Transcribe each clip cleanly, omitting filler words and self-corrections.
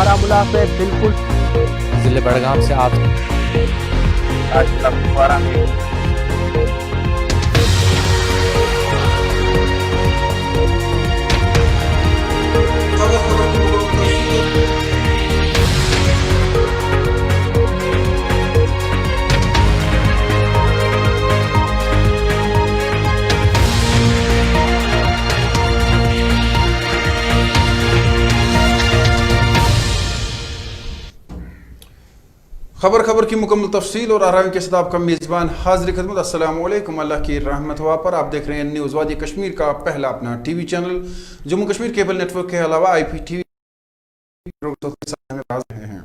बारामूला से बिल्कुल जिले बड़गाम से आप आज कुपवारा में खबर की मुकम्मल तफसील और आरामी के साथ आपका मेज़बान हाजिर खिदमत। अस्सलामु अलैकुम। अल्लाह की रहमत हुआ पर आप देख रहे हैं न्यूज़ वादी कश्मीर का पहला अपना TV channel Jammu Kashmir cable network के अलावा IPTV के साथ में हाजिर हैं।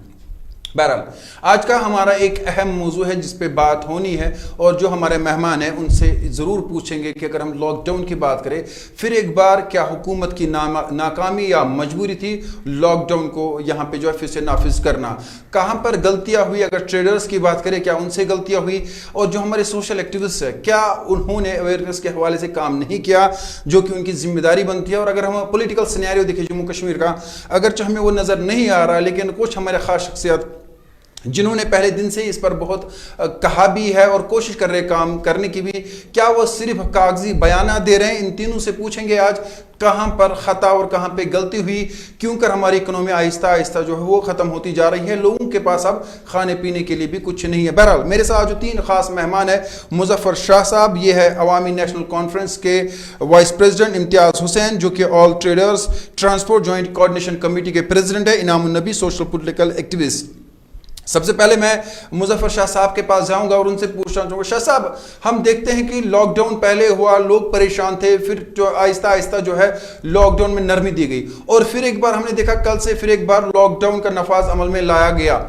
बहरहाल आज का हमारा एक अहम मौजू है जिस पे बात होनी है और जो हमारे मेहमान हैं उनसे ज़रूर पूछेंगे कि अगर हम लॉकडाउन की बात करें फिर एक बार क्या हुकूमत की नाकामी या मजबूरी थी लॉकडाउन को यहाँ पे जो है फिर से नाफिज करना, कहाँ पर गलतियाँ हुई, अगर ट्रेडर्स की बात करें क्या उनसे गलतियाँ हुई और जो हमारे सोशल एक्टिविस्ट है क्या उन्होंने अवेयरनेस के हवाले से काम नहीं किया जो कि उनकी जिम्मेदारी बनती है। और अगर हम पॉलिटिकल सिनेरियो देखें जम्मू कश्मीर का, अगरचे हमें वो नज़र नहीं आ रहा लेकिन कुछ हमारे खास शख्सियत जिन्होंने पहले दिन से इस पर बहुत कहा भी है और कोशिश कर रहे काम करने की भी, क्या वो सिर्फ कागजी बयाना दे रहे हैं, इन तीनों से पूछेंगे आज कहाँ पर ख़ता और कहाँ पे गलती हुई, क्यों कर हमारी इकोनॉमी आहिस्ता आहिस्ता जो है वो ख़त्म होती जा रही है, लोगों के पास अब खाने पीने के लिए भी कुछ नहीं है। बहरहाल मेरे साथ जो तीन खास मेहमान है, मुजफ्फर शाह साहब, ये है अवामी नेशनल कॉन्फ्रेंस के वाइस प्रेसिडेंट, इम्तियाज़ हुसैन जो कि all traders transport joint coordination committee के प्रेसिडेंट है, इनामुन नबी सोशल पोलिटिकल एक्टिविस्ट। सबसे पहले मैं मुजफ्फर शाह साहब के पास जाऊंगा और उनसे पूछना चाहूँगा, शाह साहब हम देखते हैं कि लॉकडाउन पहले हुआ, लोग परेशान थे, फिर जो आहिस्ता आहिस्ता जो है लॉकडाउन में नरमी दी गई और फिर एक बार हमने देखा कल से फिर एक बार लॉकडाउन का नफाज अमल में लाया गया।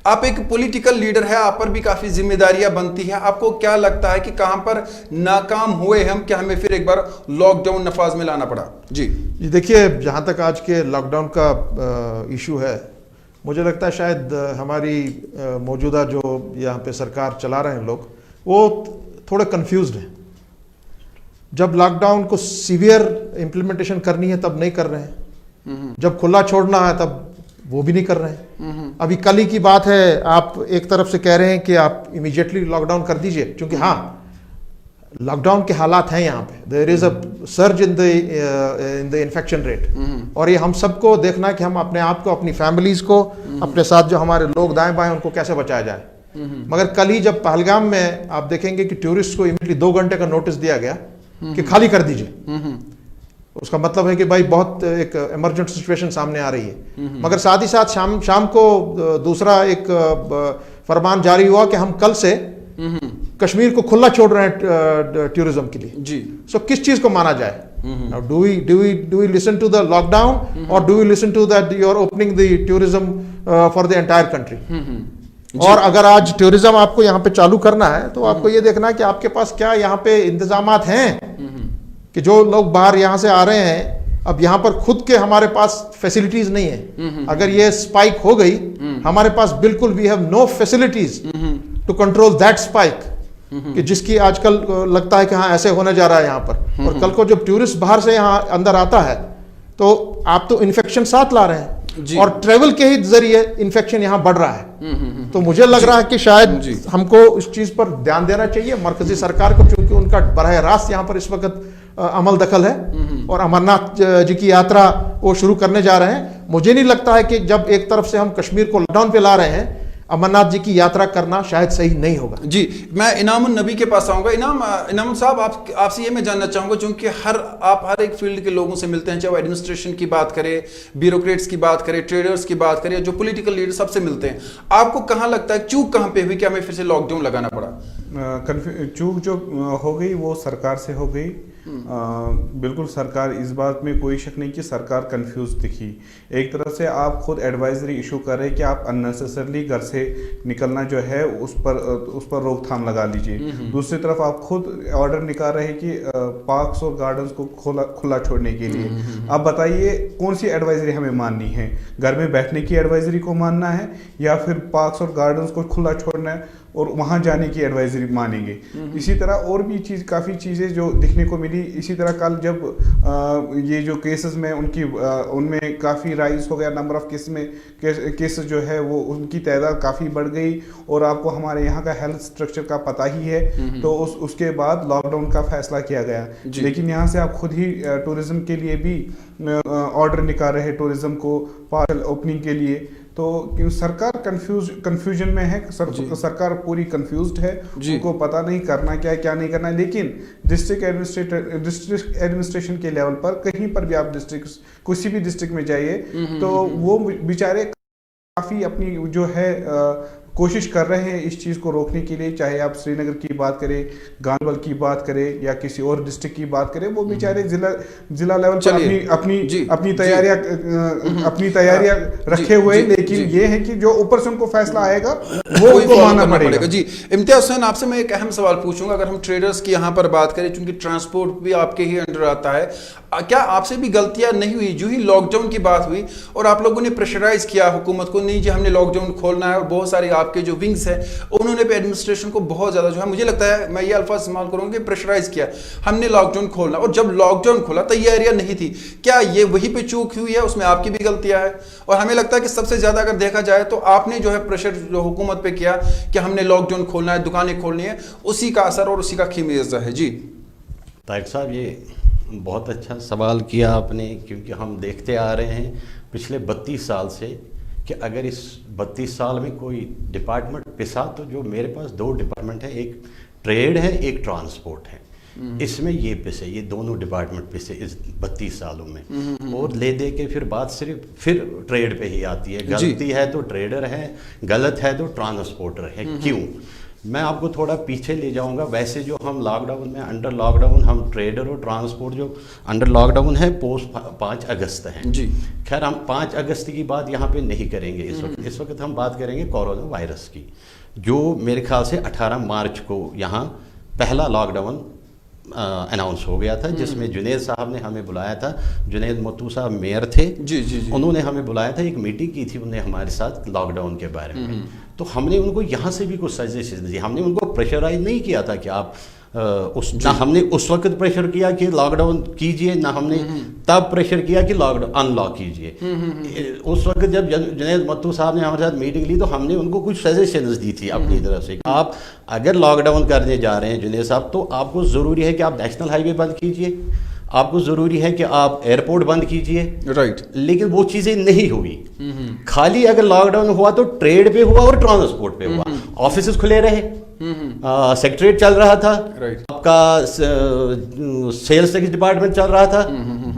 आप एक पॉलिटिकल लीडर है, आप पर भी काफ़ी जिम्मेदारियां बनती हैं, आपको क्या लगता है कि कहाँ पर नाकाम हुए हम, क्या हमें फिर एक बार लॉकडाउन नफाज में लाना पड़ा? जी देखिए, जहाँ तक आज के लॉकडाउन का इशू है, मुझे लगता है शायद हमारी मौजूदा जो यहाँ पे सरकार चला रहे हैं लोग, वो थोड़े कंफ्यूज्ड हैं। जब लॉकडाउन को सीवियर इम्प्लीमेंटेशन करनी है तब नहीं कर रहे हैं, जब खुला छोड़ना है तब वो भी नहीं कर रहे हैं। अभी कल ही की बात है, आप एक तरफ से कह रहे हैं कि आप इमीडिएटली लॉकडाउन कर दीजिए, क्योंकि हाँ लॉकडाउन के हालात हैं यहाँ पे, there is a surge in the infection rate और ये हम सबको देखना है कि हम अपने आप को, अपनी फैमिलीज को, अपने साथ जो हमारे लोग दाएं बाएं उनको कैसे बचाया जाए। मगर कल ही जब पहलगाम में आप देखेंगे कि टूरिस्ट को इमीडिएटली 2 घंटे का नोटिस दिया गया कि खाली कर दीजिए, उसका मतलब है कि भाई बहुत एक इमरजेंट सिचुएशन सामने आ रही है। मगर साथ ही साथ शाम को दूसरा एक फरमान जारी हुआ कि हम कल से कश्मीर को खुला छोड़ रहे हैं टूरिज्म के लिए। जी सो किस चीज को माना जाए? Now, do we listen to the lockdown or do we listen to that you are opening the tourism for the entire country? और अगर आज टूरिज्म आपको यहाँ पे चालू करना है तो आपको ये देखना है कि आपके पास क्या यहाँ पे इंतजामात हैं कि जो लोग बाहर यहाँ से आ रहे हैं, अब यहाँ पर खुद के हमारे पास फैसिलिटीज नहीं है। अगर ये स्पाइक हो गई, हमारे पास बिल्कुल we have no facilities to control that spike, कि जिसकी आजकल लगता है कि हाँ ऐसे होने जा रहा है यहाँ पर। और कल को जब टूरिस्ट बाहर से यहाँ अंदर आता है तो आप तो इन्फेक्शन साथ ला रहे हैं और ट्रेवल के ही जरिए इन्फेक्शन यहाँ बढ़ रहा है। तो मुझे लग रहा है कि शायद हमको इस चीज पर ध्यान देना चाहिए मरकजी सरकार को, क्योंकि उनका बराह रास्त यहाँ पर इस वक्त अमल दखल है और अमरनाथ जी की यात्रा वो शुरू करने जा रहे हैं। मुझे नहीं लगता है कि जब एक तरफ से हम कश्मीर को लॉकडाउन पे ला रहे हैं, अमरनाथ जी की यात्रा करना शायद सही नहीं होगा। जी मैं इनामुन नबी के पास आऊँगा। इनामुन साहब आपसे ये मैं जानना चाहूँगा, क्योंकि आप हर एक फील्ड के लोगों से मिलते हैं, चाहे वो एडमिनिस्ट्रेशन की बात करें, ब्यूरोक्रेट्स की बात करें, ट्रेडर्स की बात करें, जो पॉलिटिकल लीडर सबसे मिलते हैं, आपको कहाँ लगता है चूक कहाँ पे हुई कि हमें फिर से लॉकडाउन लगाना पड़ा? चूक जो हो गई वो सरकार से हो गई। बिल्कुल सरकार, इस बात में कोई शक नहीं कि सरकार कंफ्यूज दिखी। एक तरफ से आप खुद एडवाइजरी इशू कर रहे हैं कि आप अननेसेसरली घर से निकलना जो है उस पर रोकथाम लगा लीजिए। दूसरी तरफ आप खुद ऑर्डर निकाल रहे हैं कि पार्क्स और गार्डन्स को खुला छोड़ने के लिए। आप बताइए कौन सी एडवाइजरी हमें माननी है? घर में बैठने की एडवाइजरी को मानना है या फिर पार्क्स और गार्डन्स को खुला छोड़ना है? और वहाँ जाने की एडवाइजरी मानेंगे। इसी तरह और भी काफ़ी चीज़ें जो दिखने को मिली। इसी तरह कल जब ये जो केसेस में उनमें काफ़ी राइज हो गया, नंबर ऑफ केसेस जो है वो उनकी तादाद काफ़ी बढ़ गई, और आपको हमारे यहाँ का हेल्थ स्ट्रक्चर का पता ही है, तो उसके बाद लॉकडाउन का फैसला किया गया। लेकिन यहाँ से आप खुद ही टूरिज्म के लिए भी ऑर्डर निकाल रहे हैं, टूरिज्म को पार्शल ओपनिंग के लिए। तो सरकार कंफ्यूजन में है, सरकार पूरी कंफ्यूज्ड है, उनको पता नहीं करना क्या है क्या नहीं करना है। लेकिन डिस्ट्रिक्ट एडमिनिस्ट्रेशन के लेवल पर कहीं पर भी आप किसी भी डिस्ट्रिक्ट में जाइए तो वो बेचारे काफ़ी अपनी जो है कोशिश कर रहे हैं इस चीज़ को रोकने के लिए। चाहे आप श्रीनगर की बात करें, गांधरबल की बात करें या किसी और डिस्ट्रिक्ट की बात करें, वो बेचारे जिला लेवल पर अपनी तैयारियां रखे हुए। लेकिन ये है कि जो ऊपर से उनको फैसला आएगा वो उनको मानना पड़ेगा। जी, इम्तियाज हुसैन, आपसे मैं एक अहम सवाल पूछूंगा। अगर हम ट्रेडर्स की यहाँ पर बात करें, चूंकि ट्रांसपोर्ट भी आपके ही अंडर आता है, क्या आपसे भी गलतियां नहीं हुई? जो ही लॉकडाउन की बात हुई और आप लोगों ने प्रेशराइज किया हुकूमत को, नहीं जी हमने लॉकडाउन खोलना है, और बहुत सारे आपके जो विंग्स हैं उन्होंने भी एडमिनिस्ट्रेशन को बहुत ज्यादा जो है, मुझे लगता है मैं ये अल्फाज इस्तेमाल करूंगा कि प्रेशराइज किया, हमने लॉकडाउन खोलना। और जब लॉकडाउन खोला तैयारियां नहीं थी, क्या ये वहीं पे चूक हुई है? उसमें आपकी भी गलतियां है। और हमें लगता है कि सबसे ज्यादा अगर देखा जाए तो आपने जो है प्रेशर जो हुकूमत पे किया कि हमने लॉकडाउन खोलना है, दुकानें खोलनी है, उसी का असर और उसी का खीमेजा है। जी तारिक साहब, ये बहुत अच्छा सवाल किया आपने, क्योंकि हम देखते आ रहे हैं पिछले 32 साल से कि अगर इस 32 साल में कोई डिपार्टमेंट पिसा तो जो मेरे पास 2 डिपार्टमेंट है, एक ट्रेड है, एक ट्रांसपोर्ट है। इसमें ये पिसे, ये दोनों डिपार्टमेंट पिसे इस 32 सालों में। और ले दे के फिर बात सिर्फ फिर ट्रेड पे ही आती है। गलती है तो ट्रेडर है, गलत है तो ट्रांसपोर्टर है। क्यों? मैं आपको थोड़ा पीछे ले जाऊंगा। वैसे जो हम लॉकडाउन में, अंडर लॉकडाउन हम ट्रेडर और ट्रांसपोर्ट जो अंडर लॉकडाउन है पोस्ट 5 अगस्त है। जी खैर, हम 5 अगस्त की बात यहाँ पे नहीं करेंगे इस वक्त हम बात करेंगे कोरोना वायरस की, जो मेरे ख्याल से 18 मार्च को यहाँ पहला लॉकडाउन अनाउंस हो गया था, जिसमें जुनेद साहब ने हमें बुलाया था। जुनेद मत्तू साहब मेयर थे। जी। उन्होंने हमें बुलाया था, एक मीटिंग की थी उन्होंने हमारे साथ लॉकडाउन के बारे में। तो हमने उनको यहाँ से भी कुछ सजेशन दी। हमने उनको प्रेशराइज नहीं किया था कि आप ना हमने उस वक्त प्रेशर किया कि लॉकडाउन कीजिए, ना हमने तब प्रेशर किया कि लॉकडाउन अनलॉक कीजिए। उस वक्त जब जुनेद मत्तू साहब ने हमारे साथ मीटिंग ली तो हमने उनको कुछ सजेशंस दी थी अपनी तरफ से। आप अगर लॉकडाउन करने जा रहे हैं जुनेद साहब, तो आपको ज़रूरी है कि आप नेशनल हाईवे बंद कीजिए, आपको ज़रूरी है कि आप एयरपोर्ट बंद कीजिए। राइट। लेकिन वो चीज़ें नहीं हुई। खाली अगर लॉकडाउन हुआ तो ट्रेड पे हुआ और ट्रांसपोर्ट पे हुआ। ऑफिस खुले रहे, सेक्रेटरीट चल रहा था, आपका सेल्स टैक्स डिपार्टमेंट चल रहा था,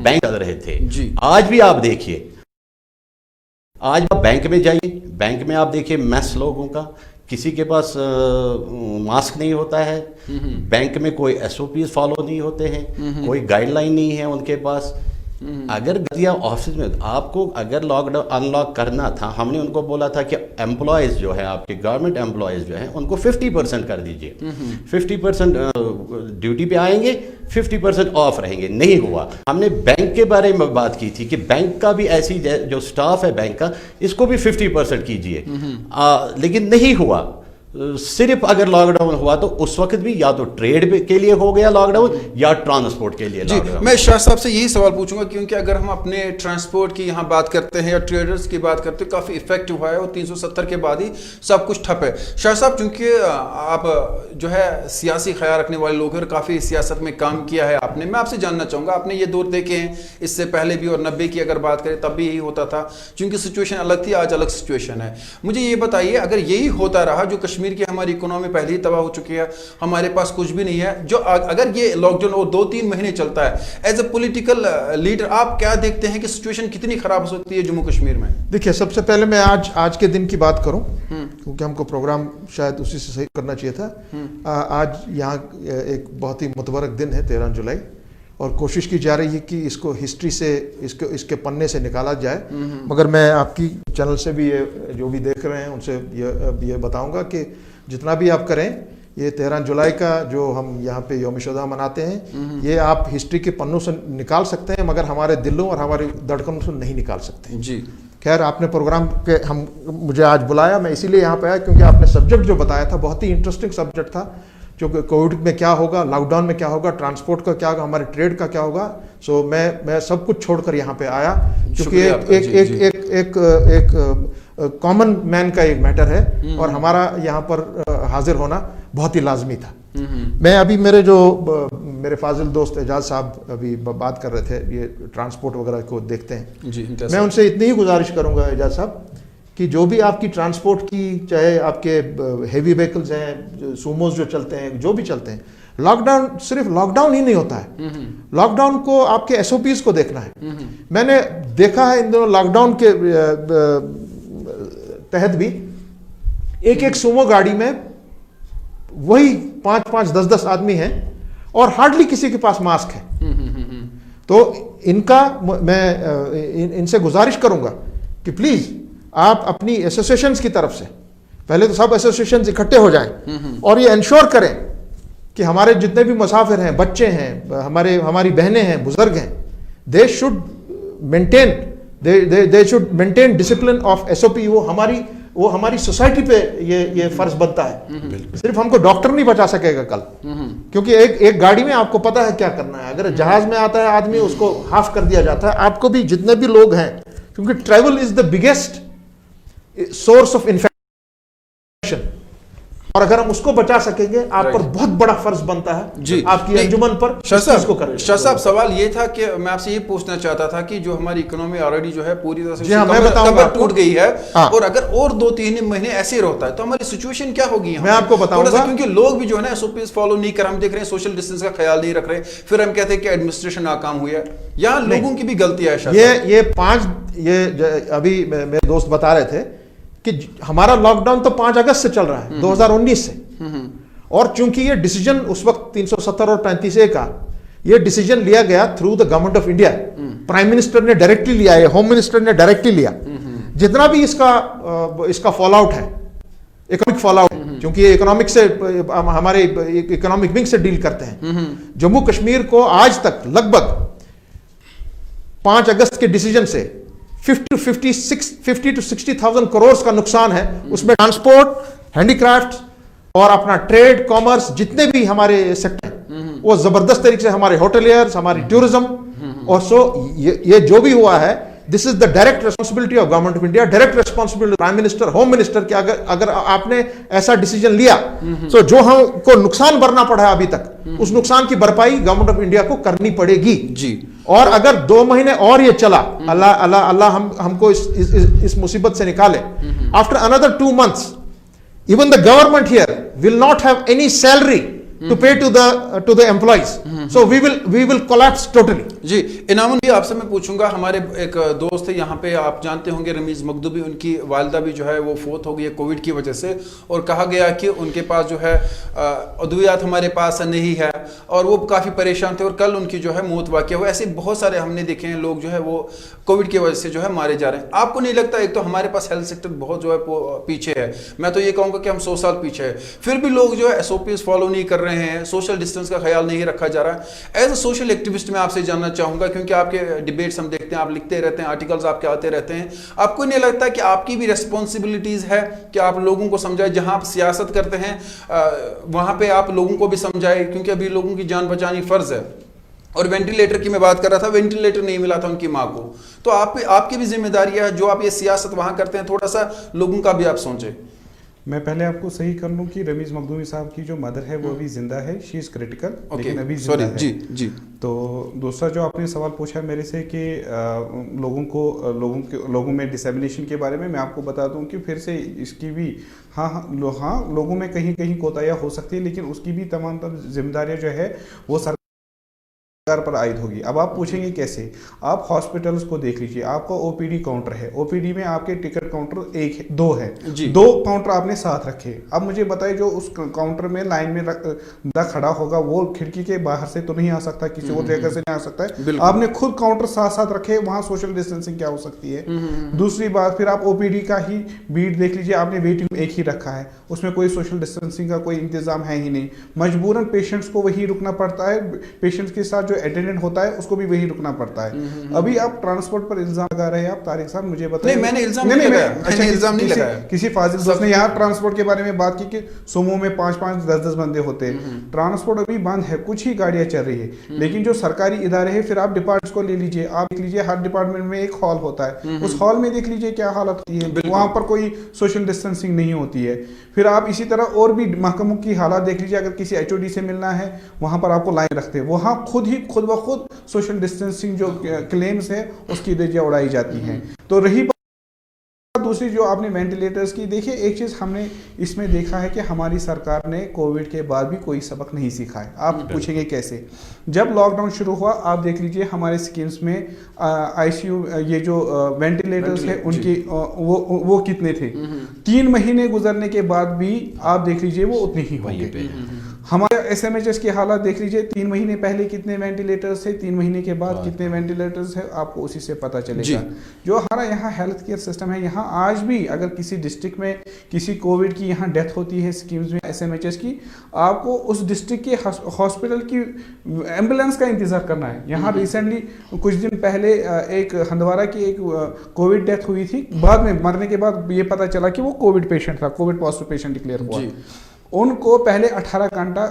बैंक चल रहे थे। आज भी आप देखिए, आज आप बैंक में जाइए, बैंक में आप देखिए मैस लोगों का, किसी के पास मास्क नहीं होता है, बैंक में कोई SOPs फॉलो नहीं होते हैं, कोई गाइडलाइन नहीं है उनके पास। अगर गतियाँ ऑफिस में, आपको अगर लॉकडाउन अनलॉक करना था, हमने उनको बोला था कि एम्प्लॉयज़ जो है आपके गवर्नमेंट एम्प्लॉयज़ जो है उनको 50% कर दीजिए। 50% ड्यूटी पे आएंगे, 50% ऑफ रहेंगे। नहीं हुआ। हमने बैंक के बारे में बात की थी कि बैंक का भी ऐसी जो स्टाफ है बैंक का, इसको भी 50% कीजिए, लेकिन नहीं हुआ। सिर्फ अगर लॉकडाउन हुआ तो उस वक्त भी या तो ट्रेड के लिए हो गया लॉकडाउन या ट्रांसपोर्ट के लिए लॉकडाउन। मैं शाह साहब से यही सवाल पूछूंगा, क्योंकि अगर हम अपने ट्रांसपोर्ट की यहाँ बात करते हैं या ट्रेडर्स की बात करते हैं, काफ़ी इफेक्टिव हुआ है और 370 के बाद ही सब कुछ ठप है। शाह साहब, चूंकि आप जो है सियासी ख्याल रखने वाले लोग हैं और काफ़ी सियासत में काम किया है आपने, मैं आपसे जानना चाहूँगा, आपने ये दौर देखे हैं इससे पहले भी, और 90 की अगर बात करें तब भी यही होता था, चूँकि सिचुएशन अलग थी, आज अलग सिचुएशन है। मुझे ये बताइए, अगर यही होता रहा, जो कश्मीर की हमारी इकोनॉमी पहले ही तबाह हो चुकी है, हमारे पास कुछ भी नहीं है, जो अगर ये लॉकडाउन और 2-3 महीने चलता है, एज ए पॉलिटिकल लीडर आप क्या देखते हैं कि सिचुएशन कितनी खराब हो सकती है जम्मू कश्मीर में? देखिए, सबसे पहले मैं आज के दिन की बात करूं, क्योंकि हमको प्रोग्राम शायद उसी से सही करना चाहिए था। आज यहाँ एक बहुत ही मुतबरक दिन है, 13 जुलाई, और कोशिश की जा रही है कि इसको हिस्ट्री से, इसके पन्ने से निकाला जाए। मगर मैं आपकी चैनल से भी ये जो भी देख रहे हैं उनसे ये बताऊंगा कि जितना भी आप करें, ये 13 जुलाई का जो हम यहाँ पे यौम शुहदा मनाते हैं, ये आप हिस्ट्री के पन्नों से निकाल सकते हैं, मगर हमारे दिलों और हमारी धड़कनों से नहीं निकाल सकते। जी, खैर आपने प्रोग्राम के हम मुझे आज बुलाया, मैं इसीलिए यहाँ पे आया क्योंकि आपने सब्जेक्ट जो बताया था बहुत ही इंटरेस्टिंग सब्जेक्ट था, जो कोविड में क्या होगा, लॉकडाउन में क्या होगा, ट्रांसपोर्ट का क्या होगा, हमारे ट्रेड का क्या होगा। सो मैं सब कुछ छोड़कर यहाँ पे आया क्योंकि एक कॉमन मैन का एक मैटर है और हमारा यहाँ पर हाजिर होना बहुत ही लाजमी था। मैं अभी मेरे फाजिल दोस्त एजाज साहब अभी बात कर रहे थे, ये ट्रांसपोर्ट वगैरह को देखते हैं जी, मैं उनसे इतनी ही गुजारिश करूंगा एजाज साहब कि जो भी आपकी ट्रांसपोर्ट की, चाहे आपके हेवी व्हीकल्स हैं, सूमोस जो चलते हैं, जो भी चलते हैं, लॉकडाउन सिर्फ लॉकडाउन ही नहीं होता है, लॉकडाउन को आपके एसओपीज को देखना है। मैंने देखा है इन दोनों लॉकडाउन के तहत भी एक सूमो गाड़ी में वही 5-5, 10-10 आदमी हैं और हार्डली किसी के पास मास्क है। तो इनका मैं इनसे गुजारिश करूंगा कि प्लीज आप अपनी एसोसिएशंस की तरफ से पहले तो सब एसोसिएशंस इकट्ठे हो जाएं और ये इंश्योर करें कि हमारे जितने भी मुसाफिर हैं, बच्चे हैं, हमारी बहनें हैं, बुजुर्ग हैं, they should maintain discipline of SOP. वो हमारी सोसाइटी पे ये फर्ज बनता है। सिर्फ हमको डॉक्टर नहीं बचा सकेगा कल, क्योंकि एक गाड़ी में आपको पता है क्या करना है। अगर जहाज में आता है आदमी, उसको हाफ कर दिया जाता है। आपको भी जितने भी लोग हैं, क्योंकि travel is the biggest source of infection, और अगर हम उसको बचा सकेंगे, आप पर बहुत बड़ा फर्ज बनता है जी आपकी अंजुमन पर शाह साहब सवाल ये था कि मैं आपसे ये पूछना चाहता था कि जो हमारी इकोनॉमी ऑलरेडी जो है पूरी तरह से कमर टूट गई है, और अगर और 2-3 महीने ऐसे रहता है तो हमारी सिचुएशन क्या होगी? मैं आपको बताऊंगा, क्योंकि लोग भी जो है ना एसओपीज फॉलो नहीं कर, हम देख रहे हैं सोशल डिस्टेंस का ख्याल नहीं रख रहे, फिर हम कहते हैं कि एडमिनिस्ट्रेशन नाकाम हुई है। यहाँ लोगों की भी गलती है। अभी मेरे दोस्त बता रहे थे कि हमारा लॉकडाउन तो 5 अगस्त से चल रहा है, 2019 से, और चूंकि ये डिसीजन उस वक्त 370 और 35A का ये डिसीजन लिया गया through the government of India, prime minister ने डायरेक्टली लिया है, होम मिनिस्टर ने डायरेक्टली लिया। जितना भी इसका फॉल आउट है, इकोनॉमिक फॉल आउट, क्योंकि इकोनॉमिक से हमारे इकोनॉमिक विंग से डील करते हैं, जम्मू कश्मीर को आज तक लगभग 5 अगस्त के डिसीजन से 50 to 60,000 करोड़ का नुकसान है। उसमें ट्रांसपोर्ट, हैंडीक्राफ्ट और अपना ट्रेड, कॉमर्स, जितने भी हमारे सेक्टर हैं, वो जबरदस्त तरीके से, हमारे होटलियर्स, हमारी टूरिज्म, और ये जो भी हुआ है, this is the direct responsibility of government of India, direct responsibility prime minister, home minister के। अगर आपने ऐसा डिसीजन लिया, तो जो हमको नुकसान भरना पड़ा है अभी तक, उस नुकसान की भरपाई गवर्नमेंट ऑफ इंडिया को करनी पड़ेगी जी। और अगर 2 महीने और ये चला, अल्लाह हमको इस मुसीबत से निकाले, after another 2 months even the government here will not have any salary to pay to the employees, so we will collapse totally. जी इनामुल भी आपसे मैं पूछूंगा, हमारे एक दोस्त है यहाँ पे, आप जानते होंगे, रमीज मखदूमी, उनकी वालिदा भी जो है वो फोत हो गई है कोविड की वजह से, और कहा गया कि उनके पास जो है अद्वियात हमारे पास नहीं है, और वो काफ़ी परेशान थे, और कल उनकी जो है मौत वाक़या हुआ। ऐसे बहुत सारे हमने देखे हैं लोग जो है वो कोविड की वजह से जो है मारे जा रहे हैं। आपको नहीं लगता, एक तो हमारे पास हेल्थ सेक्टर बहुत जो है पीछे है, मैं तो ये कहूँगा कि हम 100 साल पीछे है, फिर भी लोग जो है SOPs फॉलो नहीं कर रहे हैं, सोशल डिस्टेंस का ख्याल नहीं रखा जा रहा है। एज ए सोशल एक्टिविस्ट मैं आपसे जानना चाहूंगा, क्योंकि आपके डिबेट्स हम देखते हैं, आप लिखते रहते हैं, आर्टिकल्स आपके आते रहते हैं, आपको नहीं लगता कि आपकी भी रिस्पॉन्सिबिलिटीज है कि आप लोगों को समझाए, जहां आप सियासत करते हैं वहां पे आप लोगों को भी समझाए, क्योंकि अभी लोगों की जान बचानी फर्ज है। और वेंटिलेटर की मैं बात कर रहा था, वेंटिलेटर नहीं मिला था उनकी माँ को, तो आपकी भी जिम्मेदारी है, जो आप ये सियासत वहां करते हैं, थोड़ा सा लोगों का भी आप सोचें। मैं पहले आपको सही कर लूं कि रमीज मखदूमी साहब की जो मदर है वो अभी जिंदा है, शी इज क्रिटिकल, लेकिन अभी जिंदा है। जी। तो दूसरा जो आपने सवाल पूछा मेरे से कि लोगों में डिसेमिनेशन के बारे में, मैं आपको बता दूं कि फिर से इसकी भी हाँ लोगों में कहीं कहीं कोताहियां हो सकती है, लेकिन उसकी भी तमाम जिम्मेदारियां जो है वो सरकार पर आयद होगी। अब आप पूछेंगे कैसे? आप हॉस्पिटल्स को देख लीजिए, आपका ओपीडी काउंटर है, ओपीडी में आपके टिकट काउंटर 2 है, 2 काउंटर आपने साथ रखे। अब मुझे बताइए, जो उस काउंटर में लाइन में बंदा खड़ा होगा वो खिड़की के बाहर से तो नहीं आ सकता, किसी और जगह से नहीं आ सकता है, आपने खुद काउंटर साथ साथ रखे, वहां सोशल डिस्टेंसिंग क्या हो सकती है? दूसरी बात, फिर आप ओपीडी का ही भीड़ देख लीजिए, आपने वेटिंग एक ही रखा है, उसमें कोई सोशल डिस्टेंसिंग का कोई इंतजाम है ही नहीं, मजबूरन पेशेंट्स को वही रुकना पड़ता है, पेशेंट्स के साथ जो जो अटेंडेंट होता है उसको भी वही रुकना पड़ता है। अभी आप ट्रांसपोर्ट पर इल्जाम लगा रहे हैं आप तारिक साहब, मुझे बताइए। नहीं, मैंने इल्जाम नहीं लगाया। मैंने इल्जाम नहीं लगाया। किसी फाजिल दोस्त ने यहाँ ट्रांसपोर्ट के बारे में बात की कि सोमो में 5-5, 10-10 बंदे होते हैं। ट्रांसपोर्ट अभी बंद है, कुछ ही गाड़ियां चल रही है, लेकिन जो सरकारी इदारे हैं, फिर आप डिपार्टमेंट्स को ले लीजिए, आप देख लीजिए हर डिपार्टमेंट में एक हॉल होता है, उस हॉल में देख लीजिए क्या हालत होती है, वहां पर कोई सोशल डिस्टेंसिंग नहीं होती है। फिर आप इसी तरह और भी महकमों की हालात देख लीजिए, अगर किसी HOD से मिलना है वहां पर आपको लाइन रखते हैं, वहां खुद ब खुद सोशल डिस्टेंसिंग जो क्लेम्स है उसकी धज्जियां उड़ाई जाती हैं। तो रही दूसरी जो आपने वेंटिलेटर्स की, देखिए एक चीज़ हमने इसमें देखा है कि हमारी सरकार ने कोविड के बाद भी कोई सबक नहीं सीखा है। आप पूछेंगे कैसे? जब लॉकडाउन शुरू हुआ आप देख लीजिए हमारे स्कीम्स में ICU ये जो वेंटिलेटर्स है उनकी वो कितने थे। 3 महीने गुजरने के बाद भी आप देख लीजिए वो उतने ही होंगे। हमारे SMHS की हालत देख लीजिए, 3 महीने पहले कितने वेंटिलेटर्स थे, 3 महीने के बाद कितने वेंटिलेटर्स है, आपको उसी से पता चलेगा। जो हमारा यहाँ हेल्थ केयर सिस्टम है, यहाँ आज भी अगर किसी डिस्ट्रिक्ट में किसी कोविड की यहाँ डेथ होती है स्कीम्स में SMHS की, आपको उस डिस्ट्रिक्ट के हॉस्पिटल की एम्बुलेंस का इंतजार करना है। यहाँ रिसेंटली कुछ दिन पहले एक हंदवारा की एक कोविड डेथ हुई थी, बाद में मरने के बाद ये पता चला कि वो कोविड पेशेंट था, कोविड पॉजिटिव पेशेंट डिक्लेयर हुआ। उनको पहले 18 घंटा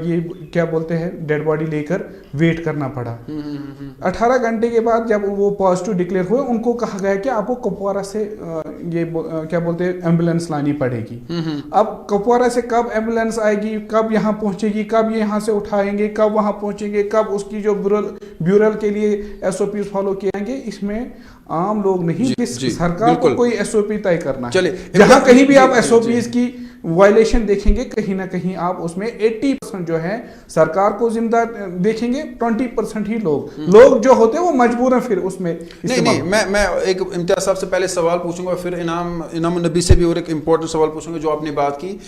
ये क्या बोलते हैं डेड बॉडी लेकर वेट करना पड़ा। 18 घंटे के बाद जब वो पॉजिटिव डिक्लेयर हुए, उनको कहा गया कि आपको कुपवारा से ये क्या बोलते हैं एम्बुलेंस लानी पड़ेगी। अब कुपवारा से कब एम्बुलेंस आएगी, कब यहाँ पहुंचेगी, कब ये यहाँ से उठाएंगे, कब वहाँ पहुंचेंगे, कब उसकी जो ब्यूरल के लिए SOPs फॉलो किए जाएंगे, इसमें आम लोग नहीं, सरकार को कोई SOP तय करना है। जहाँ कहीं भी आप SOPs की वायलेशन देखेंगे, कहीं ना कहीं आप उसमें 80% जो है सरकार को जिम्मेदार देखेंगे, 20% ही लोग जो होते हैं वो मजबूर हैं फिर उसमें। नहीं, मैं एक इम्तियाज साहब से पहले सवाल पूछूंगा, फिर इनाम नबी से भी और एक इम्पोर्टेंट सवाल पूछूंगा जो आपने बात की।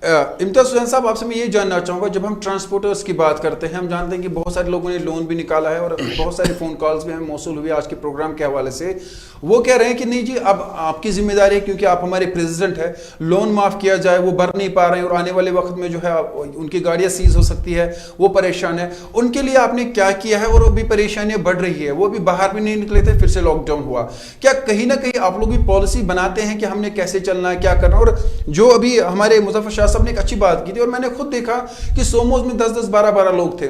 इम्तियाज हुसैन साहब, आपसे मैं ये जानना चाहूँगा, जब हम ट्रांसपोर्टर्स की बात करते हैं, हम जानते हैं कि बहुत सारे लोगों ने लोन भी निकाला है और बहुत सारे फ़ोन कॉल्स भी हमें मौसूल हुई आज के प्रोग्राम के हवाले से। वो कह रहे हैं कि नहीं जी, अब आपकी जिम्मेदारी है क्योंकि आप हमारे प्रेसिडेंट हैं, लोन माफ़ किया जाए, वो भर नहीं पा रहे हैं और आने वाले वक्त में जो है उनकी गाड़ियाँ सीज हो सकती है, वो परेशान है। उनके लिए आपने क्या किया है? और वो भी परेशानियाँ बढ़ रही है, वो भी बाहर भी नहीं निकले थे, फिर से लॉकडाउन हुआ। क्या कहीं ना कहीं आप लोग भी पॉलिसी बनाते हैं कि हमने कैसे चलना है, क्या करना है? और जो अभी हमारे मुजफ्फर शाह साहब ने एक अच्छी बात की थी, और मैंने खुद देखा कि सोमोज में 10-10, 12-12 लोग थे,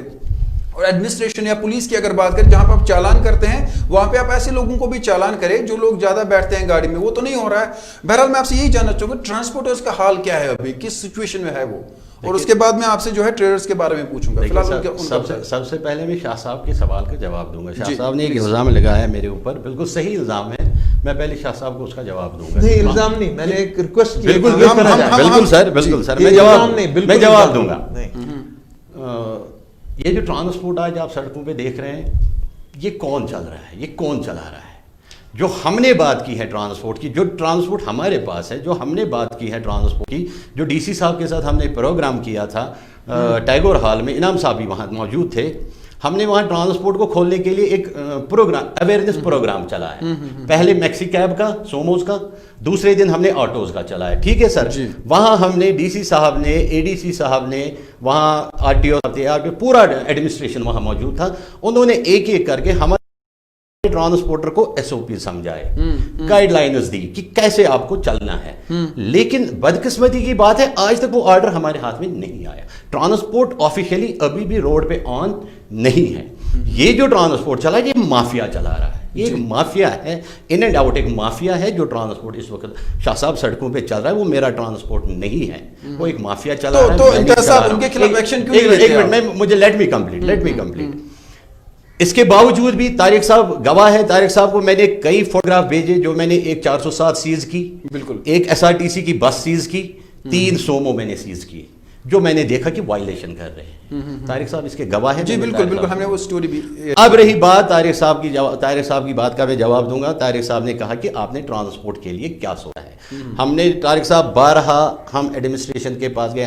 और एडमिनिस्ट्रेशन या पुलिस की अगर बात करें, जहां पर आप चालान करते हैं वहां पे आप ऐसे लोगों को भी चालान करें जो लोग ज्यादा बैठते हैं गाड़ी में, वो तो नहीं हो रहा है। बहरहाल मैं आपसे यही जानना चाहूंगा, ट्रांसपोर्टर्स का हाल क्या है अभी, किस सिचुएशन में है वो, और उसके बाद मैं आपसे जो है ट्रेडर्स के बारे में पूछूंगा। सबसे पहले मैं शाह साहब के सवाल का जवाब दूंगा। शाह साहब ने एक इल्जाम लगाया है मेरे ऊपर, बिल्कुल सही इल्जाम है, मैं पहले शाह साहब को उसका जवाब दूंगा। नहीं, इल्जाम नहीं, मैंने एक रिक्वेस्ट की। बिल्कुल सर, मैं जवाब दूंगा। ये जो ट्रांसपोर्ट आज आप सड़कों पे देख रहे हैं, ये कौन चल रहा है, ये कौन चला रहा है? जो हमने बात की है ट्रांसपोर्ट की, जो ट्रांसपोर्ट हमारे पास है, जो हमने बात की है ट्रांसपोर्ट की, जो DC साहब के साथ हमने प्रोग्राम किया था टैगोर हॉल में, इनाम साहब भी वहाँ मौजूद थे, हमने वहाँ ट्रांसपोर्ट को खोलने के लिए एक प्रोग्राम, अवेयरनेस प्रोग्राम चला है। पहले मैक्सी कैब का, सोमोज का, दूसरे दिन हमने ऑटोज का चला है, ठीक है सर। वहाँ हमने DC साहब ने, ADC साहब ने, वहाँ RTO पूरा एडमिनिस्ट्रेशन वहाँ मौजूद था, उन्होंने एक एक करके हमारे ट्रांसपोर्टर को SOP समझाए, गाइडलाइंस दी कि कैसे आपको चलना है। लेकिन बदकिस्मती की बात है, आज तक वो ऑर्डर हमारे हाथ में नहीं आया। ट्रांसपोर्ट ऑफिशियली अभी भी रोड पे ऑन नहीं है। ये जो ट्रांसपोर्ट चला, ये माफिया चला रहा है, ये एक माफिया है, इन एंड आउट एक माफिया है। जो ट्रांसपोर्ट इस वक्त शाह साहब सड़कों पे चल रहा है, वो मेरा ट्रांसपोर्ट नहीं है, वो एक माफिया चला रहा है। तो इम्तियाज साहब उनके खिलाफ एक्शन क्यों नहीं लेते? एक मिनट, मुझे लेट मी कंप्लीट। इसके बावजूद भी तारिक साहब गवाह है, तारिक साहब को मैंने कई फोटोग्राफ भेजे, जो मैंने एक 407 सीज की, बिल्कुल एक SRTC की बस सीज की, 3 सोमो मैंने सीज की, जो मैंने देखा कि वायलेशन कर रहे हैं। तारिक साहब इसके गवाह हैं। जी बिल्कुल, हमने वो स्टोरी भी। अब रही बात तारिक साहब की बात का मैं जवाब दूंगा। तारिक साहब ने कहा कि आपने ट्रांसपोर्ट के लिए क्या सोचा है। हमने तारिक साहब 12 हम एडमिनिस्ट्रेशन के पास गए,